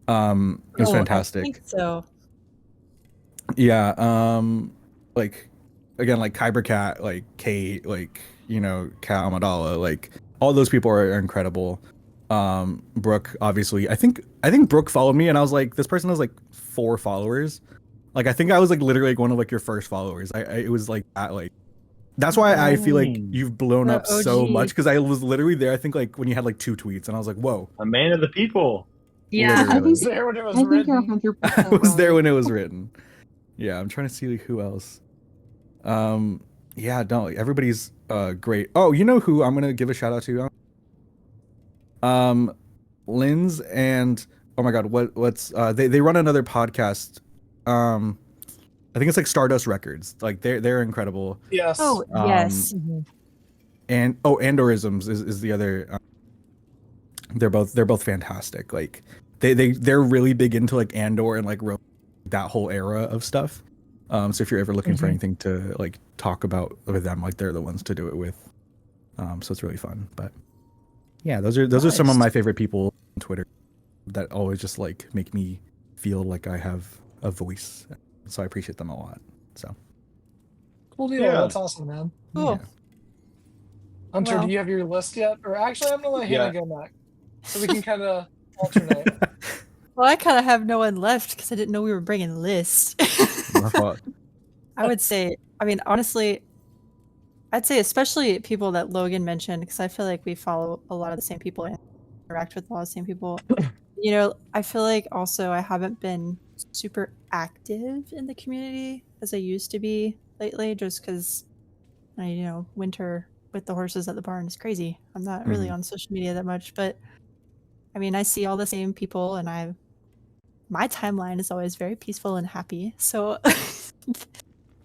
Speaker 3: It was fantastic.
Speaker 4: I think so.
Speaker 3: Yeah, like again, like Kyber Cat, like Kate, like, you know, Kat Amidala, like all those people are incredible. Brooke, obviously, I think Brooke followed me, and I was like, this person has like 4 followers. Like I think I was like literally like one of like your first followers. It was like that, like that's why I feel like you've blown up so much, because I was literally there. I think like when you had like 2 tweets, and I was like, whoa,
Speaker 1: A man of the people.
Speaker 5: Yeah,
Speaker 3: Literally.
Speaker 2: I was there when it was
Speaker 5: I think you're
Speaker 2: written.
Speaker 5: 100%.
Speaker 3: I was there
Speaker 5: right.
Speaker 3: when it was written. Yeah, I'm trying to see like who else. Yeah, don't. Everybody's great. Oh, you know who I'm gonna give a shout out to? Linz and oh my god, what's they run another podcast. I think it's like Stardust Records. Like they're incredible.
Speaker 2: Yes.
Speaker 4: Oh, yes.
Speaker 3: And Andorisms is the other. They're both fantastic. Like they're really big into like Andor and like that whole era of stuff. So if you're ever looking for anything to like talk about with them, like they're the ones to do it with. So it's really fun. But yeah, those are some of my favorite people on Twitter that always just like make me feel like I have a voice. So I appreciate them a lot. So
Speaker 2: Cool deal.
Speaker 1: Yeah.
Speaker 2: That's awesome, man.
Speaker 4: Cool.
Speaker 3: yeah.
Speaker 2: Hunter,
Speaker 4: Well.
Speaker 2: do you have your list yet? Or actually, I'm gonna let Hannah go next, so we can kind of alternate.
Speaker 4: Well, I kind of have no one left because I didn't know we were bringing a list.
Speaker 3: My fault.
Speaker 4: I would say, I mean, honestly, I'd say especially people that Logan mentioned, because I feel like we follow a lot of the same people and interact with a lot of the same people. You know, I feel like also I haven't been super active in the community as I used to be lately, just because, you know, winter with the horses at the barn is crazy. I'm not really on social media that much, but I mean, I see all the same people, and my timeline is always very peaceful and happy. So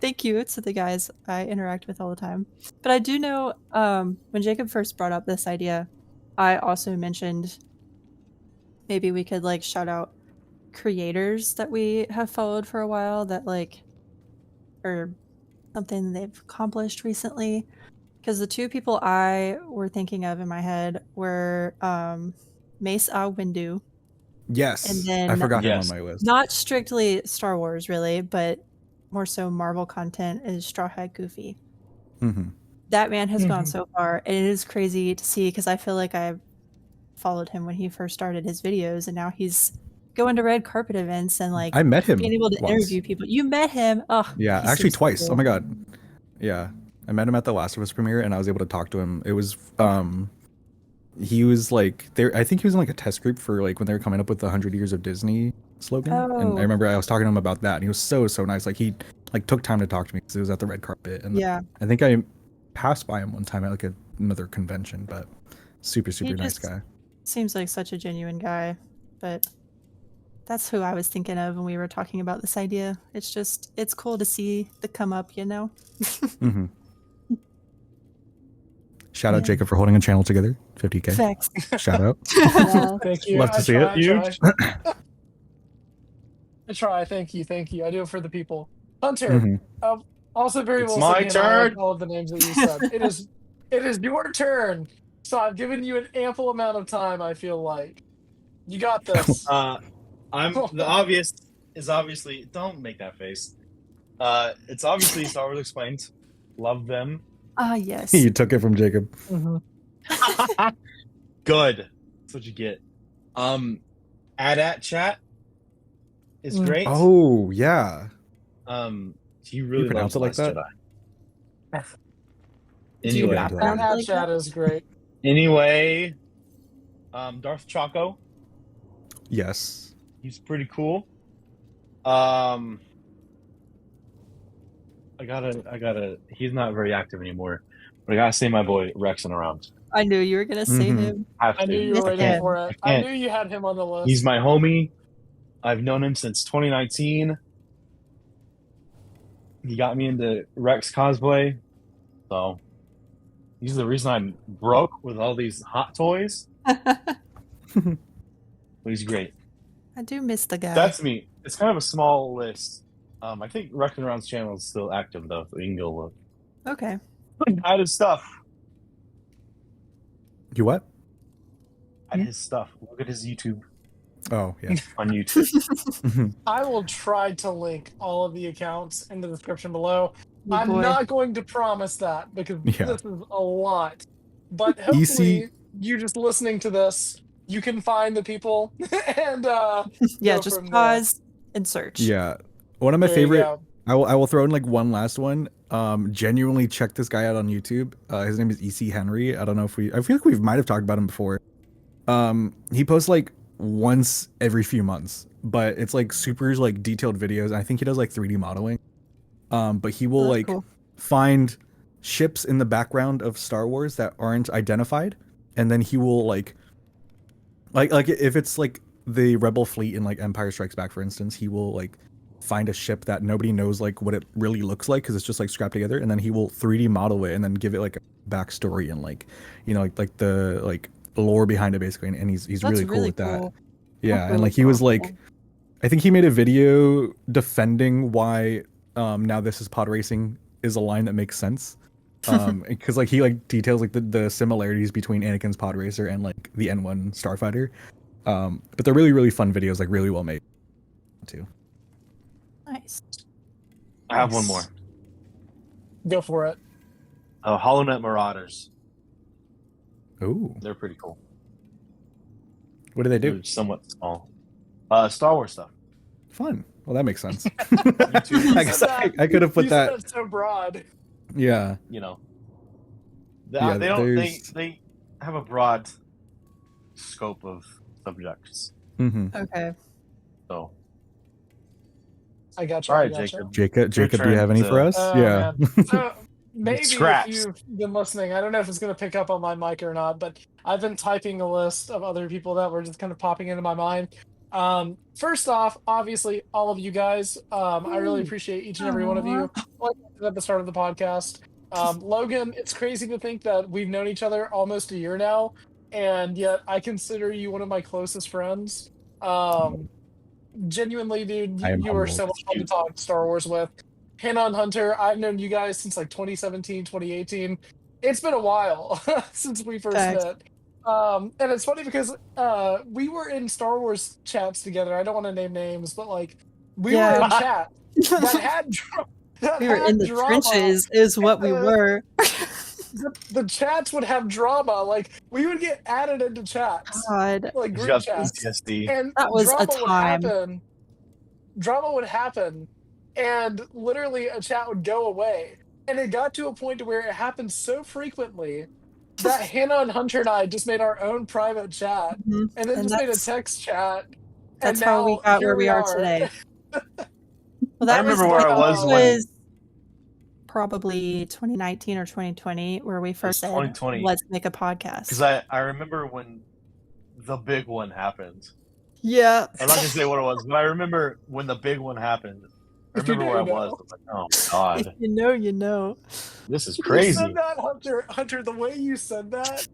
Speaker 4: thank you to the guys I interact with all the time. But I do know when Jacob first brought up this idea, I also mentioned maybe we could like shout out creators that we have followed for a while that like or something they've accomplished recently. Because the 2 people I were thinking of in my head were Mace Windu.
Speaker 3: Yes.
Speaker 4: And then
Speaker 3: I forgot him
Speaker 1: Yes.
Speaker 3: on my list.
Speaker 4: not strictly Star Wars really, but more so Marvel content is Straw Hat Goofy.
Speaker 3: Mm-hmm.
Speaker 4: That man has gone so far, and it is crazy to see because I feel like I followed him when he first started his videos, and now he's going to red carpet events and like
Speaker 3: I met him
Speaker 4: being able to
Speaker 3: once.
Speaker 4: interview people. You met him? Oh,
Speaker 3: Yeah,
Speaker 4: he's
Speaker 3: actually
Speaker 4: so
Speaker 3: twice.
Speaker 4: cool.
Speaker 3: Oh my god. Yeah. I met him at the Last of Us premiere, and I was able to talk to him. It was he was like there. I think he was in like a test group for like when they were coming up with the 100 Years of Disney slogan. And
Speaker 4: Oh.
Speaker 3: I remember I was talking to him about that, and he was so nice. Like he like took time to talk to me because it was at the red carpet. And
Speaker 4: Yeah,
Speaker 3: I think I passed by him one time at like another convention, but super nice
Speaker 4: just-
Speaker 3: guy.
Speaker 4: seems like such a genuine guy, but that's who I was thinking of when we were talking about this idea. It's cool to see the come up, you know?
Speaker 3: Mm-hmm. Shout out
Speaker 4: Yeah.
Speaker 3: Jacob for holding a channel together. 50K.
Speaker 4: Facts.
Speaker 3: Shout out.
Speaker 4: Yeah.
Speaker 2: Thank you.
Speaker 3: Love to see it.
Speaker 1: Huge.
Speaker 2: I try. Thank you. I do it for the people. Hunter,
Speaker 3: Mhm.
Speaker 2: Also, very
Speaker 1: It's
Speaker 2: well
Speaker 1: my
Speaker 2: said, Hannah, I like
Speaker 1: turn.
Speaker 2: all of the names that you said. It is your turn. So I've given you an ample amount of time. I feel like you got this.
Speaker 1: I'm the obvious is obviously don't make that face. It's obviously Star Wars Explained. Love them.
Speaker 4: Ah, yes.
Speaker 3: You took it from Jacob.
Speaker 1: Good. That's what you get. AT chat is great.
Speaker 3: Oh yeah.
Speaker 1: He really
Speaker 3: pronounce
Speaker 1: loves
Speaker 3: it like
Speaker 1: Last Jedi.
Speaker 4: Do you
Speaker 1: Anyway,
Speaker 4: not pronounce it
Speaker 2: That
Speaker 4: like
Speaker 2: chat
Speaker 4: that?
Speaker 2: is great.
Speaker 1: anyway, Darth Chaco,
Speaker 3: Yes.
Speaker 1: he's pretty cool. I gotta. He's not very active anymore, but I gotta say my boy Rexing around.
Speaker 4: I knew you were gonna say
Speaker 3: Mhm.
Speaker 4: him.
Speaker 1: Have
Speaker 2: I
Speaker 1: to.
Speaker 2: knew you
Speaker 4: Yes,
Speaker 2: were waiting
Speaker 4: I
Speaker 2: for it. I
Speaker 1: can't.
Speaker 2: knew you had him on the list.
Speaker 1: He's my homie. I've known him since 2019. He got me into Rex cosplay, so he's the reason I'm broke with all these hot toys. But he's great.
Speaker 4: I do miss the guy.
Speaker 1: That's me. It's kind of a small list. I think Wrecking Around's channel is still active though, so you can go look.
Speaker 4: Okay.
Speaker 1: Add his stuff.
Speaker 3: You what?
Speaker 1: Add his stuff. Look at his YouTube
Speaker 3: Oh yeah.
Speaker 1: on YouTube.
Speaker 2: I will try to link all of the accounts in the description below.
Speaker 4: Oh,
Speaker 2: I'm
Speaker 4: boy.
Speaker 2: not going to promise that because
Speaker 3: Yeah.
Speaker 2: this is a lot. But hopefully, you just listening to this, you can find the people and
Speaker 4: Yeah,
Speaker 2: go
Speaker 4: just
Speaker 2: from there.
Speaker 4: pause and search.
Speaker 3: Yeah. One of my
Speaker 2: There you
Speaker 3: favorite.
Speaker 2: go.
Speaker 3: I will throw in like one last one. Genuinely check this guy out on YouTube. His name is EC Henry. I don't know if I feel like we might have talked about him before. He posts like once every few months, but it's like super like detailed videos. I think he does like 3D modeling. But he will
Speaker 4: Oh, that's
Speaker 3: like
Speaker 4: cool.
Speaker 3: find ships in the background of Star Wars that aren't identified, and then he will like if it's like the Rebel fleet in like Empire Strikes Back, for instance, he will like find a ship that nobody knows like what it really looks like because it's just like scrapped together, and then he will 3D model it and then give it like a backstory and like like the like lore behind it basically, and he's
Speaker 4: That's
Speaker 3: really cool with that.
Speaker 4: cool.
Speaker 3: Yeah,
Speaker 4: That's
Speaker 3: and
Speaker 4: really
Speaker 3: like he was
Speaker 4: cool.
Speaker 3: like, I think he made a video defending why now this is pod racing is a line that makes sense. Because like he like details like the similarities between Anakin's pod racer and like the N1 Starfighter. But they're really fun videos, like really well made too.
Speaker 4: Nice.
Speaker 1: I have one more.
Speaker 2: Go for it.
Speaker 1: HoloNet Marauders.
Speaker 3: Ooh,
Speaker 1: They're pretty cool.
Speaker 3: what do they do?
Speaker 1: They're somewhat small. Star Wars stuff.
Speaker 3: Fun. Well, that makes sense.
Speaker 1: YouTube.
Speaker 3: I guess I could have put
Speaker 2: You said
Speaker 3: that.
Speaker 2: so broad.
Speaker 3: Yeah.
Speaker 1: You know,
Speaker 3: Yeah,
Speaker 1: they don't.
Speaker 3: there's-
Speaker 1: They have a broad scope of subjects.
Speaker 3: Mm-hmm.
Speaker 4: Okay.
Speaker 1: So,
Speaker 2: I got you.
Speaker 1: all
Speaker 2: I
Speaker 1: right,
Speaker 2: got you.
Speaker 1: Jacob.
Speaker 3: Jacob, do you have any
Speaker 1: turn
Speaker 3: for
Speaker 1: to-
Speaker 3: us?
Speaker 2: Oh,
Speaker 3: Yeah.
Speaker 2: man. So maybe if
Speaker 1: Scraps.
Speaker 2: you've been listening, I don't know if it's going to pick up on my mic or not, but I've been typing a list of other people that were just kind of popping into my mind. First off, obviously, all of you guys, I really appreciate each and every one of you. Like I said at the start of the podcast, Logan, it's crazy to think that we've known each other almost a year now, and yet I consider you one of my closest friends. Genuinely, dude,
Speaker 3: I am
Speaker 2: you were
Speaker 3: humbled.
Speaker 2: so much fun to talk Star Wars with. Hannah and Hunter, I've known you guys since like 2017, 2018. It's been a while since we first
Speaker 4: Facts.
Speaker 2: met. And it's funny because we were in Star Wars chats together. I don't want to name names, but like we were
Speaker 4: Yeah.
Speaker 2: in chat that had that
Speaker 4: We were
Speaker 2: had
Speaker 4: in the
Speaker 2: drama.
Speaker 4: trenches, is what we were.
Speaker 2: The chats would have drama. Like we would get added into chats,
Speaker 4: God.
Speaker 2: like
Speaker 1: He's
Speaker 2: group
Speaker 1: got
Speaker 2: chats.
Speaker 1: PTSD.
Speaker 2: And
Speaker 4: That was a
Speaker 2: drama would
Speaker 4: time.
Speaker 2: happen. Drama would happen, and literally a chat would go away. And it got to a point to where it happened so frequently that Hannah and Hunter and I just made our own private chat,
Speaker 4: Mhm.
Speaker 2: and then
Speaker 4: And
Speaker 2: just made a
Speaker 4: that's-
Speaker 2: text chat.
Speaker 4: That's
Speaker 2: and
Speaker 4: how we
Speaker 2: now
Speaker 4: got
Speaker 2: here
Speaker 4: where we are
Speaker 2: are.
Speaker 4: today. Well,
Speaker 1: I
Speaker 4: that
Speaker 1: remember
Speaker 4: was,
Speaker 1: where I
Speaker 4: that
Speaker 1: was when-
Speaker 4: was probably 2019 or 2020 where we first said,
Speaker 1: 2020.
Speaker 4: let's make a podcast.
Speaker 1: Because I remember when the big one happened.
Speaker 4: Yeah.
Speaker 1: I'm not gonna say what it was, but I remember when the big one happened. I
Speaker 2: If you
Speaker 1: remember where I
Speaker 2: know,
Speaker 1: was.
Speaker 2: you
Speaker 1: I was like, oh
Speaker 4: If
Speaker 1: god,
Speaker 4: you know, you know.
Speaker 1: this is
Speaker 2: You
Speaker 1: crazy.
Speaker 2: said that, Hunter. Hunter, the way you said that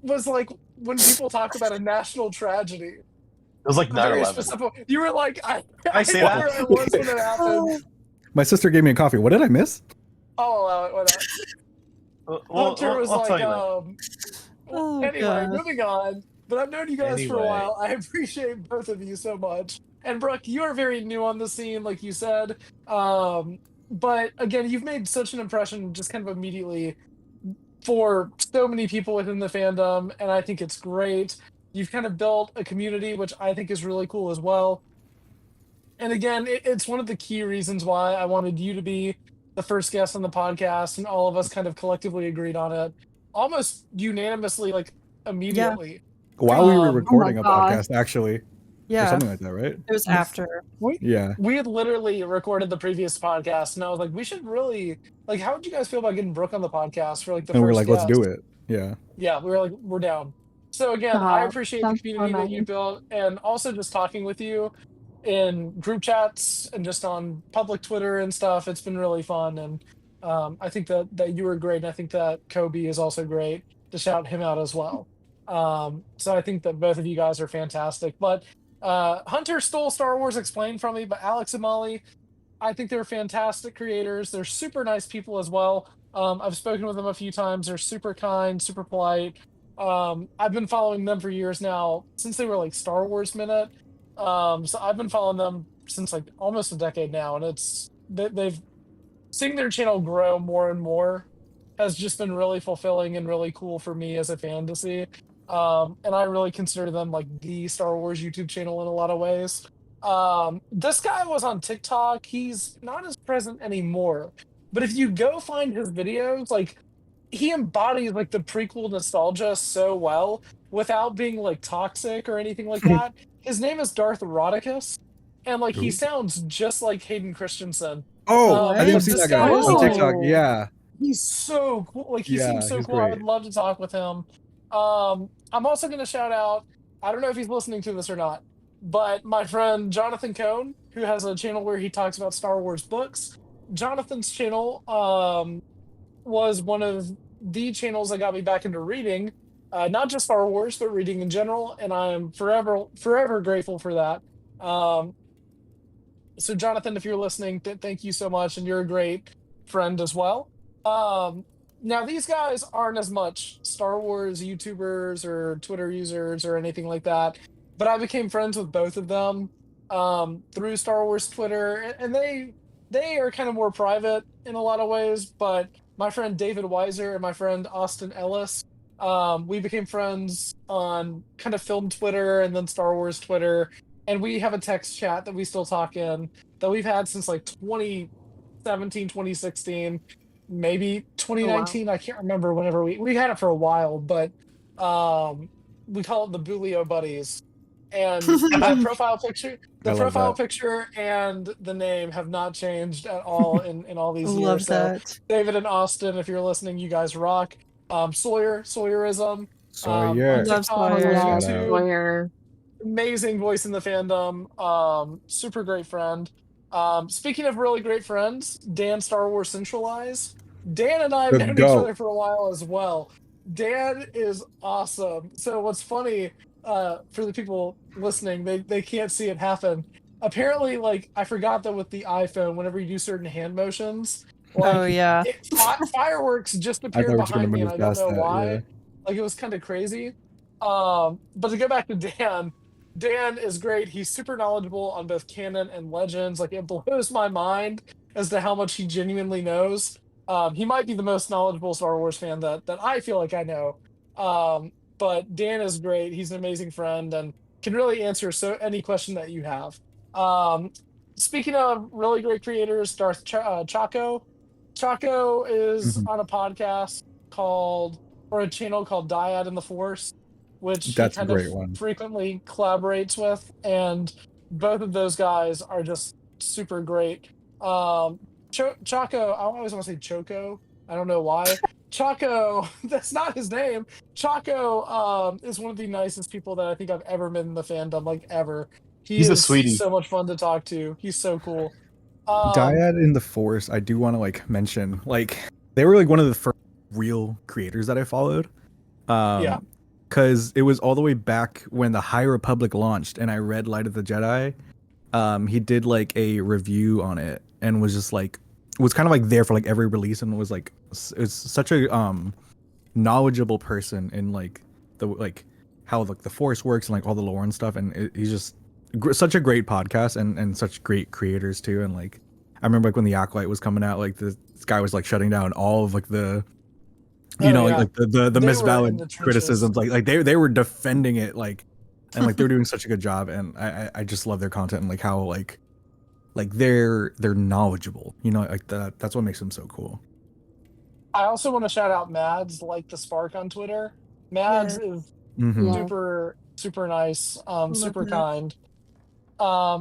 Speaker 2: was like when people talk about a national tragedy.
Speaker 1: It was like
Speaker 2: Very
Speaker 1: 9/11.
Speaker 2: specific. You were like, I
Speaker 1: I say
Speaker 2: know
Speaker 1: that?
Speaker 2: where I was when it happened.
Speaker 3: My sister gave me a coffee. What did I miss?
Speaker 2: I'll allow it. Why not? Hunter was
Speaker 1: I'll
Speaker 2: like,
Speaker 1: tell you later.
Speaker 4: Oh,
Speaker 2: anyway,
Speaker 4: God.
Speaker 2: moving on. But I've known you guys for a
Speaker 1: Anyway.
Speaker 2: while. I appreciate both of you so much. And Brooke, you are very new on the scene, like you said. But again, you've made such an impression just kind of immediately for so many people within the fandom, and I think it's great. You've kind of built a community, which I think is really cool as well. And again, it's one of the key reasons why I wanted you to be the first guest on the podcast, and all of us kind of collectively agreed on it almost unanimously, like immediately.
Speaker 3: While we were
Speaker 2: Um,
Speaker 3: recording a
Speaker 5: gosh.
Speaker 3: podcast, actually, or
Speaker 4: Yeah,
Speaker 3: something like that, right?
Speaker 4: it was after.
Speaker 3: Yeah.
Speaker 2: We had literally recorded the previous podcast, and I was like, we should really like. How would you guys feel about getting Brooke on the podcast for like the
Speaker 3: And
Speaker 2: first
Speaker 3: we're like, let's do
Speaker 2: guest?
Speaker 3: it. Yeah.
Speaker 2: Yeah, we were like, we're down. So again, I
Speaker 5: Stop.
Speaker 2: appreciate the
Speaker 5: That's so
Speaker 2: community that you
Speaker 5: nice.
Speaker 2: built, and also just talking with you in group chats and just on public Twitter and stuff. It's been really fun, and I think that you were great, and I think that Kobe is also great to shout him out as well. So I think that both of you guys are fantastic. But Hunter stole Star Wars Explained from me, but Alex and Molly, I think they're fantastic creators. They're super nice people as well. I've spoken with them a few times. They're super kind, super polite. I've been following them for years now, since they were like Star Wars Minute. So I've been following them since like almost a decade now, and they've seeing their channel grow more and more has just been really fulfilling and really cool for me as a fan to see. And I really consider them like the Star Wars YouTube channel in a lot of ways. This guy was on TikTok. He's not as present anymore. But if you go find his videos, like he embodies like the prequel nostalgia so well without being like toxic or anything like that. His name is Darth Rodicus, and like he
Speaker 3: Ooh.
Speaker 2: sounds just like Hayden Christensen.
Speaker 3: Oh, I think
Speaker 2: but
Speaker 3: I've seen
Speaker 2: this
Speaker 3: that guy
Speaker 2: is
Speaker 3: on
Speaker 2: like
Speaker 3: TikTok. Yeah.
Speaker 2: he's so cool. Like he seems
Speaker 3: Yeah,
Speaker 2: so
Speaker 3: he's
Speaker 2: cool. I would
Speaker 3: great.
Speaker 2: love to talk with him. I'm also gonna shout out, I don't know if he's listening to this or not, but my friend Jonathan Cohn, who has a channel where he talks about Star Wars books. Jonathan's channel was one of the channels that got me back into reading, not just Star Wars, but reading in general, and I'm forever grateful for that. So Jonathan, if you're listening, thank you so much, and you're a great friend as well. Now these guys aren't as much Star Wars YouTubers or Twitter users or anything like that, but I became friends with both of them through Star Wars Twitter, and they are kind of more private in a lot of ways. But my friend David Weiser and my friend Austin Ellis, we became friends on kind of film Twitter and then Star Wars Twitter, and we have a text chat that we still talk in that we've had since like 2017, 2016, maybe 2019. I can't remember. Whenever we had it for a while, but we call it the Bulio Buddies. And that profile picture,
Speaker 3: I love that.
Speaker 2: picture and the name have not changed at all in all these
Speaker 4: Love
Speaker 2: years. So
Speaker 4: that.
Speaker 2: David and Austin, if you're listening, you guys rock. Sawyerism.
Speaker 3: Sawyer.
Speaker 2: On
Speaker 4: Love
Speaker 2: TikTok,
Speaker 4: Sawyer.
Speaker 5: Yeah,
Speaker 3: Shout out.
Speaker 2: YouTube,
Speaker 5: Sawyer.
Speaker 2: amazing voice in the fandom. Super great friend. Speaking of really great friends, Dan Star Wars Centralize. Dan and I have
Speaker 3: Let's
Speaker 2: known each
Speaker 3: go.
Speaker 2: other for a while as well. Dan is awesome. So what's funny, for the people listening, they can't see it happen. Apparently, like I forgot that with the iPhone, whenever you do certain hand motions, like
Speaker 4: Oh, yeah.
Speaker 2: fireworks just
Speaker 3: I
Speaker 2: appeared
Speaker 3: thought we were gonna
Speaker 2: behind me, and
Speaker 3: move
Speaker 2: I don't
Speaker 3: past
Speaker 2: know
Speaker 3: that.
Speaker 2: why.
Speaker 3: Yeah.
Speaker 2: Like it was kind of crazy. But to go back to Dan, Dan is great. He's super knowledgeable on both canon and legends. Like it blows my mind as to how much he genuinely knows. He might be the most knowledgeable Star Wars fan that I feel like I know. But Dan is great. He's an amazing friend and can really answer any question that you have. Speaking of really great creators, Chaco. Chaco is
Speaker 3: Mhm.
Speaker 2: on a podcast or a channel called Dyad in the Force, which he
Speaker 3: That's a
Speaker 2: kind of
Speaker 3: great one.
Speaker 2: frequently collaborates with, and both of those guys are just super great. Chaco, I always want to say Choco. I don't know why. Chaco, that's not his name. Chaco is one of the nicest people that I think I've ever met in the fandom, like ever.
Speaker 1: He's a sweetie.
Speaker 2: So much fun to talk to. He's so cool.
Speaker 3: Dyad in the Force, I do want to like mention, like they were like one of the first real creators that I followed.
Speaker 2: Yeah.
Speaker 3: Because it was all the way back when the High Republic launched, and I read Light of the Jedi. he did like a review on it and was just like was kind of like there for like every release and was like it's such a knowledgeable person in like the like how like the force works and like all the lore and stuff, and he's just such a great podcast and such great creators too. And like I remember like when the Acolyte was coming out, like this guy was like shutting down all of like the like the
Speaker 2: They
Speaker 3: misvalid
Speaker 2: were in the
Speaker 3: criticisms, like they were defending it like, and like they're doing such a good job, and I just love their content and like how like they're knowledgeable, you know, like that's what makes them so cool.
Speaker 2: I also want to shout out Mads, like the Spark on Twitter. Mads is super super nice, super kind.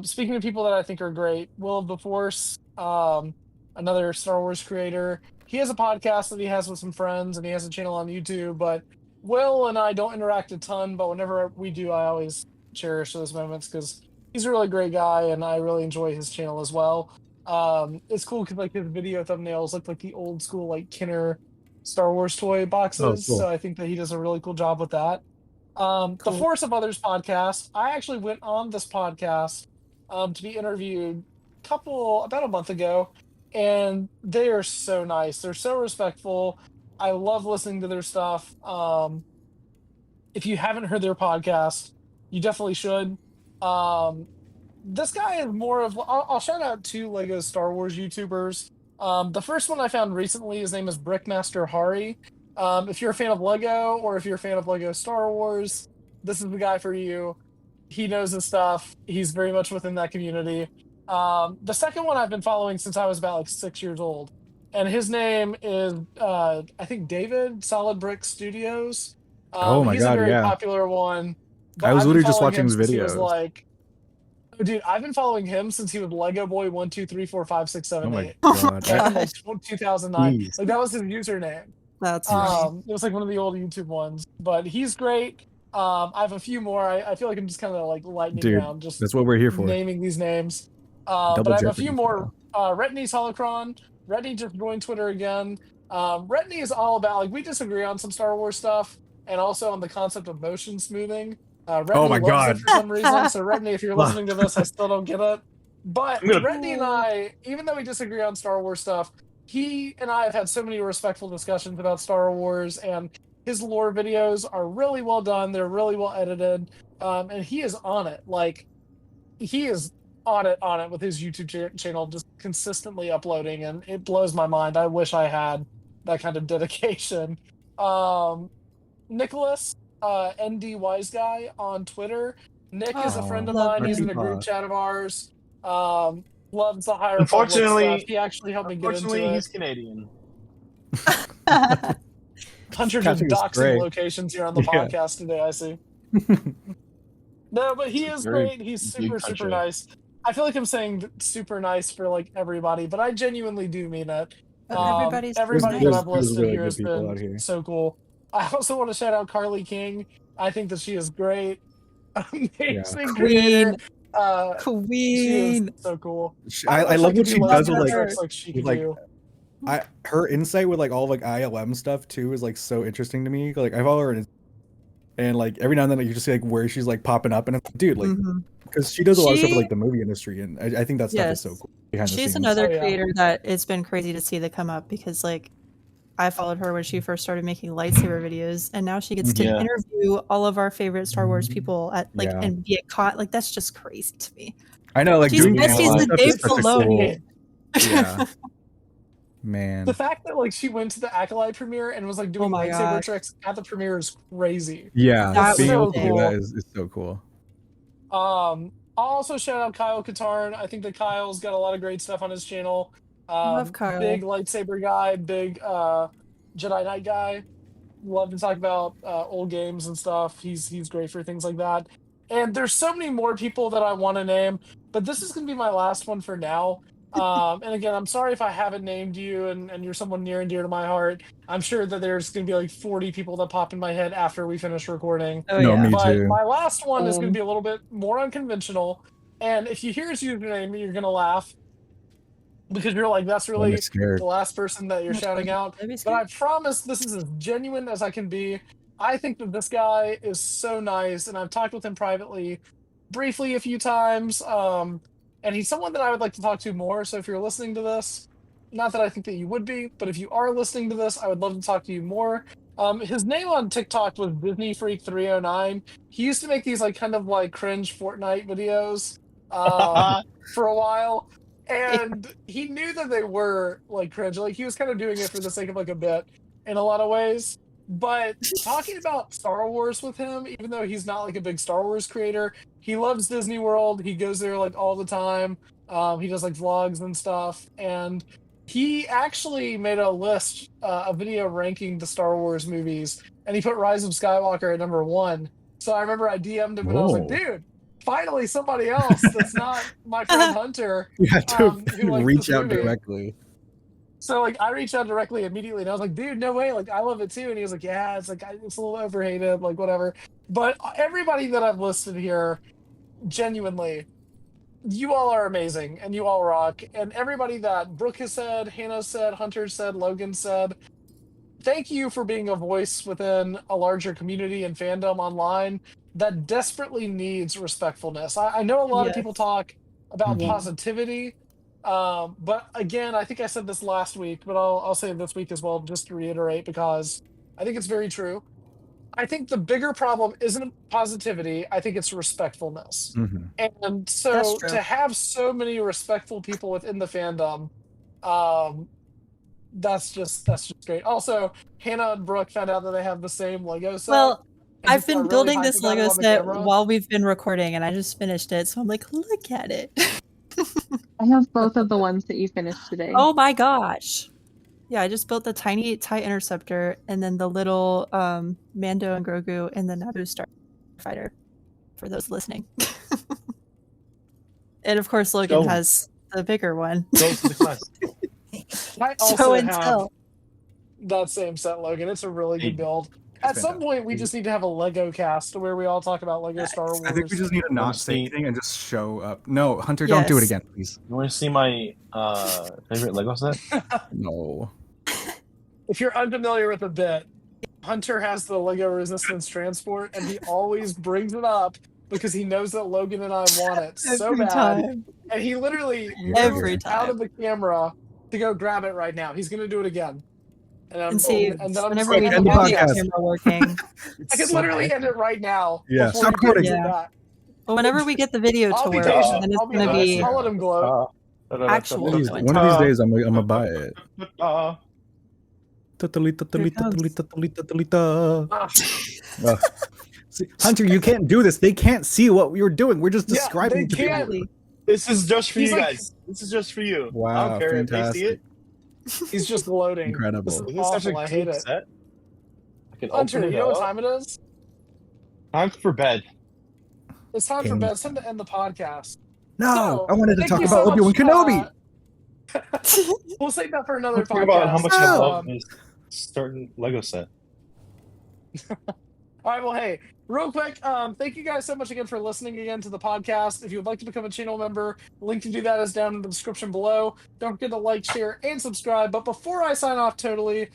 Speaker 2: Speaking of people that I think are great, Will of the Force, another Star Wars creator. He has a podcast that he has with some friends, and he has a channel on YouTube. But Will and I don't interact a ton, but whenever we do, I always cherish those moments because he's a really great guy, and I really enjoy his channel as well. It's cool because like his video thumbnails look like the old school like Kenner Star Wars toy boxes.
Speaker 3: Cool.
Speaker 2: So I think that he does a really cool job with that. The Force of Others podcast. I actually went on this podcast to be interviewed about a month ago, and they are so nice. They're so respectful. I love listening to their stuff. If you haven't heard their podcast, you definitely should. This guy is more of I'll shout out two Lego Star Wars YouTubers. The first one I found recently, his name is Brickmaster Hari. If you're a fan of Lego or if you're a fan of Lego Star Wars, this is the guy for you. He knows his stuff. He's very much within that community. The second one I've been following since I was about like 6 years old, and his name is I think David Solid Brick Studios.
Speaker 3: Oh my
Speaker 2: he's
Speaker 3: God,
Speaker 2: a very
Speaker 3: yeah.
Speaker 2: popular one. But
Speaker 3: I was
Speaker 2: I've been
Speaker 3: literally just
Speaker 2: following
Speaker 3: watching
Speaker 2: him
Speaker 3: his
Speaker 2: since he was
Speaker 3: videos.
Speaker 2: like, oh, dude, I've been following him since he was Lego Boy 1 2 3 4 5 6 7
Speaker 3: Oh my
Speaker 2: 8.
Speaker 3: God.
Speaker 2: And, like 2009.
Speaker 3: Jeez.
Speaker 2: Like that was his username.
Speaker 4: That's
Speaker 2: It was like one of the old YouTube ones, but he's great. I have a few more. I feel like I'm just kind of like lightning
Speaker 3: Dude,
Speaker 2: round, just
Speaker 3: that's what we're here for.
Speaker 2: naming these names.
Speaker 3: Double
Speaker 2: But I have a
Speaker 3: Jeopardy
Speaker 2: few more. Retney's Holocron. Retney just joined Twitter again. Retney is all about like we disagree on some Star Wars stuff, and also on the concept of motion smoothing. Retney
Speaker 3: Oh my
Speaker 2: loves
Speaker 3: God.
Speaker 2: it for some reason. So Retney, if you're listening to this, I still don't get it. But Retney and I, even though we disagree on Star Wars stuff, he and I have had so many respectful discussions about Star Wars, and his lore videos are really well done. They're really well edited, and he is on it. Like he is on it with his YouTube channel, just consistently uploading, and it blows my mind. I wish I had that kind of dedication. Nicholas, ND Wise Guy on Twitter. Nick is a friend of mine. He's in a group chat of ours. Loves the High Republic stuff. He actually helped me get into it.
Speaker 1: He's Canadian.
Speaker 2: Hundreds of doxing locations here on the podcast today, I see. No, but he is great. He's super, super nice. I feel like I'm saying super nice for like everybody, but I genuinely do mean it. Everybody that I've listed
Speaker 3: really
Speaker 2: here has been so cool. I also want to shout out Carly King. I think that she is great. Amazing creator.
Speaker 4: Queen.
Speaker 2: She is so cool.
Speaker 3: I love what she does with
Speaker 2: like
Speaker 3: her insight with like all of like ILM stuff too is like so interesting to me. Like I follow her and like every now and then like, you just see like where she's like popping up, and it's like, dude, like because she does a lot of stuff with like the movie industry, and I think that stuff is so cool.
Speaker 4: She's another creator that it's been crazy to see that come up, because like I followed her when she first started making lightsaber videos, and now she gets to interview all of our favorite Star Wars people at like and be at con. Like that's just crazy to me.
Speaker 3: I know, like
Speaker 4: she's besties with Dave Filoni.
Speaker 3: Yeah. Man,
Speaker 2: the fact that like she went to the Acolyte premiere and was like doing lightsaber tricks at the premiere is crazy.
Speaker 3: Yeah, being able
Speaker 2: so
Speaker 3: to do that is so cool.
Speaker 2: I'll also shout out Kyle Katarn. I think that Kyle's got a lot of great stuff on his channel.
Speaker 4: Love Kyle.
Speaker 2: Big lightsaber guy, big Jedi Knight guy. Love to talk about old games and stuff. He's great for things like that. And there's so many more people that I want to name, but this is going to be my last one for now. And again, I'm sorry if I haven't named you and you're someone near and dear to my heart. I'm sure that there's going to be like 40 people that pop in my head after we finish recording.
Speaker 3: Oh, yeah. No, me
Speaker 2: but
Speaker 3: too.
Speaker 2: my last one is going to be a little bit more unconventional. And if you hear his username, you're going to laugh because you're like, that's really the last person that you're shouting out. But I promise this is as genuine as I can be. I think that this guy is so nice, and I've talked with him privately, briefly a few times. and he's someone that I would like to talk to more. So if you're listening to this, not that I think that you would be, but if you are listening to this, I would love to talk to you more. His name on TikTok was Disney Freak 309. He used to make these like kind of like cringe Fortnite videos for a while, and he knew that they were like cringe. Like he was kind of doing it for the sake of like a bit in a lot of ways. But talking about Star Wars with him, even though he's not like a big Star Wars creator, he loves Disney World. He goes there like all the time. He does like vlogs and stuff, and he actually made a list, a video ranking the Star Wars movies, and he put Rise of Skywalker at number 1. So I remember I DM'd him and I was like,
Speaker 3: Whoa.
Speaker 2: dude, finally somebody else that's not my friend Hunter.
Speaker 3: You have to
Speaker 2: who likes
Speaker 3: reach
Speaker 2: this
Speaker 3: out
Speaker 2: movie.
Speaker 3: directly.
Speaker 2: So like I reached out directly immediately, and I was like, dude, no way, like I love it too. And he was like, yeah, it's like it's a little overhated, like whatever. But everybody that I've listed here, genuinely, you all are amazing and you all rock. And everybody that Brooke has said, Hannah said, Hunter said, Logan said, thank you for being a voice within a larger community and fandom online that desperately needs respectfulness. I know a lot of people talk about
Speaker 3: Mhm.
Speaker 2: positivity, but again, I think I said this last week, but I'll say it this week as well, just to reiterate, because I think it's very true. I think the bigger problem isn't positivity. I think it's respectfulness.
Speaker 3: Mhm.
Speaker 2: And so
Speaker 4: That's true.
Speaker 2: to have so many respectful people within the fandom, that's just great. Also, Hannah and Brooke found out that they have the same Lego set.
Speaker 4: Well,
Speaker 2: and
Speaker 4: I've
Speaker 2: just got
Speaker 4: been
Speaker 2: really
Speaker 4: building
Speaker 2: hyped
Speaker 4: this
Speaker 2: about it
Speaker 4: Lego
Speaker 2: on the
Speaker 4: set
Speaker 2: camera.
Speaker 4: while we've been recording, and I just finished it. So I'm like, look at it.
Speaker 5: I have both of the ones that you finished today.
Speaker 4: Oh my gosh. Yeah, I just built the tiny TIE Interceptor and then the little Mando and Grogu and the Naboo Starfighter for those listening. And of course, Logan
Speaker 1: So-
Speaker 4: has the bigger one.
Speaker 1: Goes to the quest.
Speaker 2: I
Speaker 4: Show
Speaker 2: also
Speaker 4: and
Speaker 2: have
Speaker 4: tell.
Speaker 2: that same set, Logan. It's a really good
Speaker 1: Hey,
Speaker 2: build. At some
Speaker 3: fantastic.
Speaker 2: point, we just need to have a Lego cast where we all talk about Lego Star Wars.
Speaker 3: I think we just need to not say
Speaker 1: see-
Speaker 3: anything and just show up. No, Hunter, don't do it
Speaker 4: Yes.
Speaker 3: again, please.
Speaker 1: You want to see my favorite Lego set?
Speaker 3: No.
Speaker 2: If you're unfamiliar with the bit, Hunter has the Lego Resistance Transport, and he always brings it up because he knows that Logan and I want it so
Speaker 4: Every
Speaker 2: bad.
Speaker 4: time.
Speaker 2: And he literally
Speaker 4: Every
Speaker 2: moved out
Speaker 4: time.
Speaker 2: of the camera to go grab it right now. He's going to do it again.
Speaker 4: And see,
Speaker 2: and then I'm
Speaker 4: whenever
Speaker 2: just
Speaker 4: we
Speaker 2: like,
Speaker 3: end the
Speaker 4: have the
Speaker 3: podcast.
Speaker 4: camera working,
Speaker 2: I can literally end it right now.
Speaker 3: Yeah,
Speaker 2: before
Speaker 3: stop
Speaker 2: you do
Speaker 3: recording.
Speaker 2: that.
Speaker 4: but whenever we get the video
Speaker 2: I'll
Speaker 4: to
Speaker 2: be
Speaker 4: work,
Speaker 2: patient.
Speaker 4: then it's
Speaker 2: I'll be
Speaker 4: going to
Speaker 2: honest.
Speaker 4: be
Speaker 2: I'll let him gloat.
Speaker 4: actual
Speaker 3: One of
Speaker 4: influence.
Speaker 3: these days, I'm gonna buy it. Tatalita,
Speaker 4: Here
Speaker 3: talita,
Speaker 4: it comes.
Speaker 3: talita, talita, talita.
Speaker 2: Ah,
Speaker 3: See, Hunter, you can't do this. They can't see what we were doing. We're just
Speaker 2: Yeah,
Speaker 3: describing
Speaker 2: they
Speaker 3: to people.
Speaker 2: can't.
Speaker 1: This is just for
Speaker 2: He's
Speaker 1: you
Speaker 2: like-
Speaker 1: guys. This is just for you. I
Speaker 3: Wow,
Speaker 1: don't care if they see it.
Speaker 2: He's just gloating.
Speaker 3: Incredible.
Speaker 2: This is
Speaker 1: This is such
Speaker 2: awful.
Speaker 1: a
Speaker 2: I hate
Speaker 1: cool
Speaker 2: it.
Speaker 1: set. I can
Speaker 2: Hunter,
Speaker 1: open
Speaker 2: you
Speaker 1: it
Speaker 2: know what
Speaker 1: up.
Speaker 2: time it is?
Speaker 1: Time for bed.
Speaker 2: It's time for
Speaker 3: End.
Speaker 2: bed. It's time to end the podcast.
Speaker 3: No,
Speaker 2: So,
Speaker 3: I wanted to
Speaker 2: thank
Speaker 3: talk
Speaker 2: you
Speaker 3: about
Speaker 2: so
Speaker 3: Obi-Wan
Speaker 2: much,
Speaker 3: Kenobi.
Speaker 2: We'll save that for another
Speaker 1: Talk
Speaker 2: podcast.
Speaker 1: about how much I
Speaker 3: Oh.
Speaker 1: love this certain Lego set.
Speaker 2: All right, well, hey, real quick, thank you guys so much again for listening again to the podcast. If you would like to become a channel member, the link to do that is down in the description below. Don't forget to like, share, and subscribe. But before I sign off totally,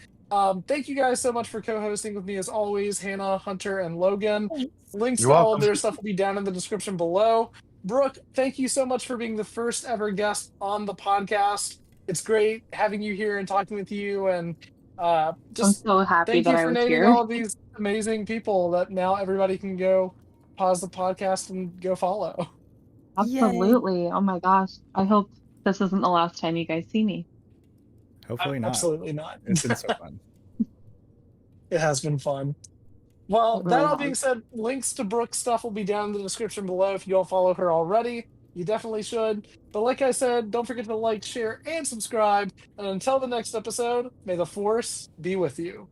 Speaker 2: thank you guys so much for co-hosting with me as always, Hannah, Hunter, and Logan. Links
Speaker 1: You're
Speaker 2: to all of
Speaker 1: welcome.
Speaker 2: their stuff will be down in the description below. Brooke, thank you so much for being the first ever guest on the podcast. It's great having you here and talking with you, and
Speaker 5: I'm
Speaker 2: just
Speaker 5: so happy
Speaker 2: thank
Speaker 5: that
Speaker 2: you
Speaker 5: I
Speaker 2: for
Speaker 5: was
Speaker 2: naming
Speaker 5: here.
Speaker 2: all of these amazing people that now everybody can go pause the podcast and go follow.
Speaker 5: Absolutely. Oh my gosh. I hope this isn't the last time you guys see me.
Speaker 3: Hopefully not.
Speaker 2: Absolutely not.
Speaker 3: It's been so fun.
Speaker 2: It has been fun. Well,
Speaker 5: It
Speaker 2: that
Speaker 5: really
Speaker 2: all
Speaker 5: has.
Speaker 2: being said, links to Brooke's stuff will be down in the description below. If you don't follow her already, you definitely should. But like I said, don't forget to like, share, and subscribe. And until the next episode, may the Force be with you.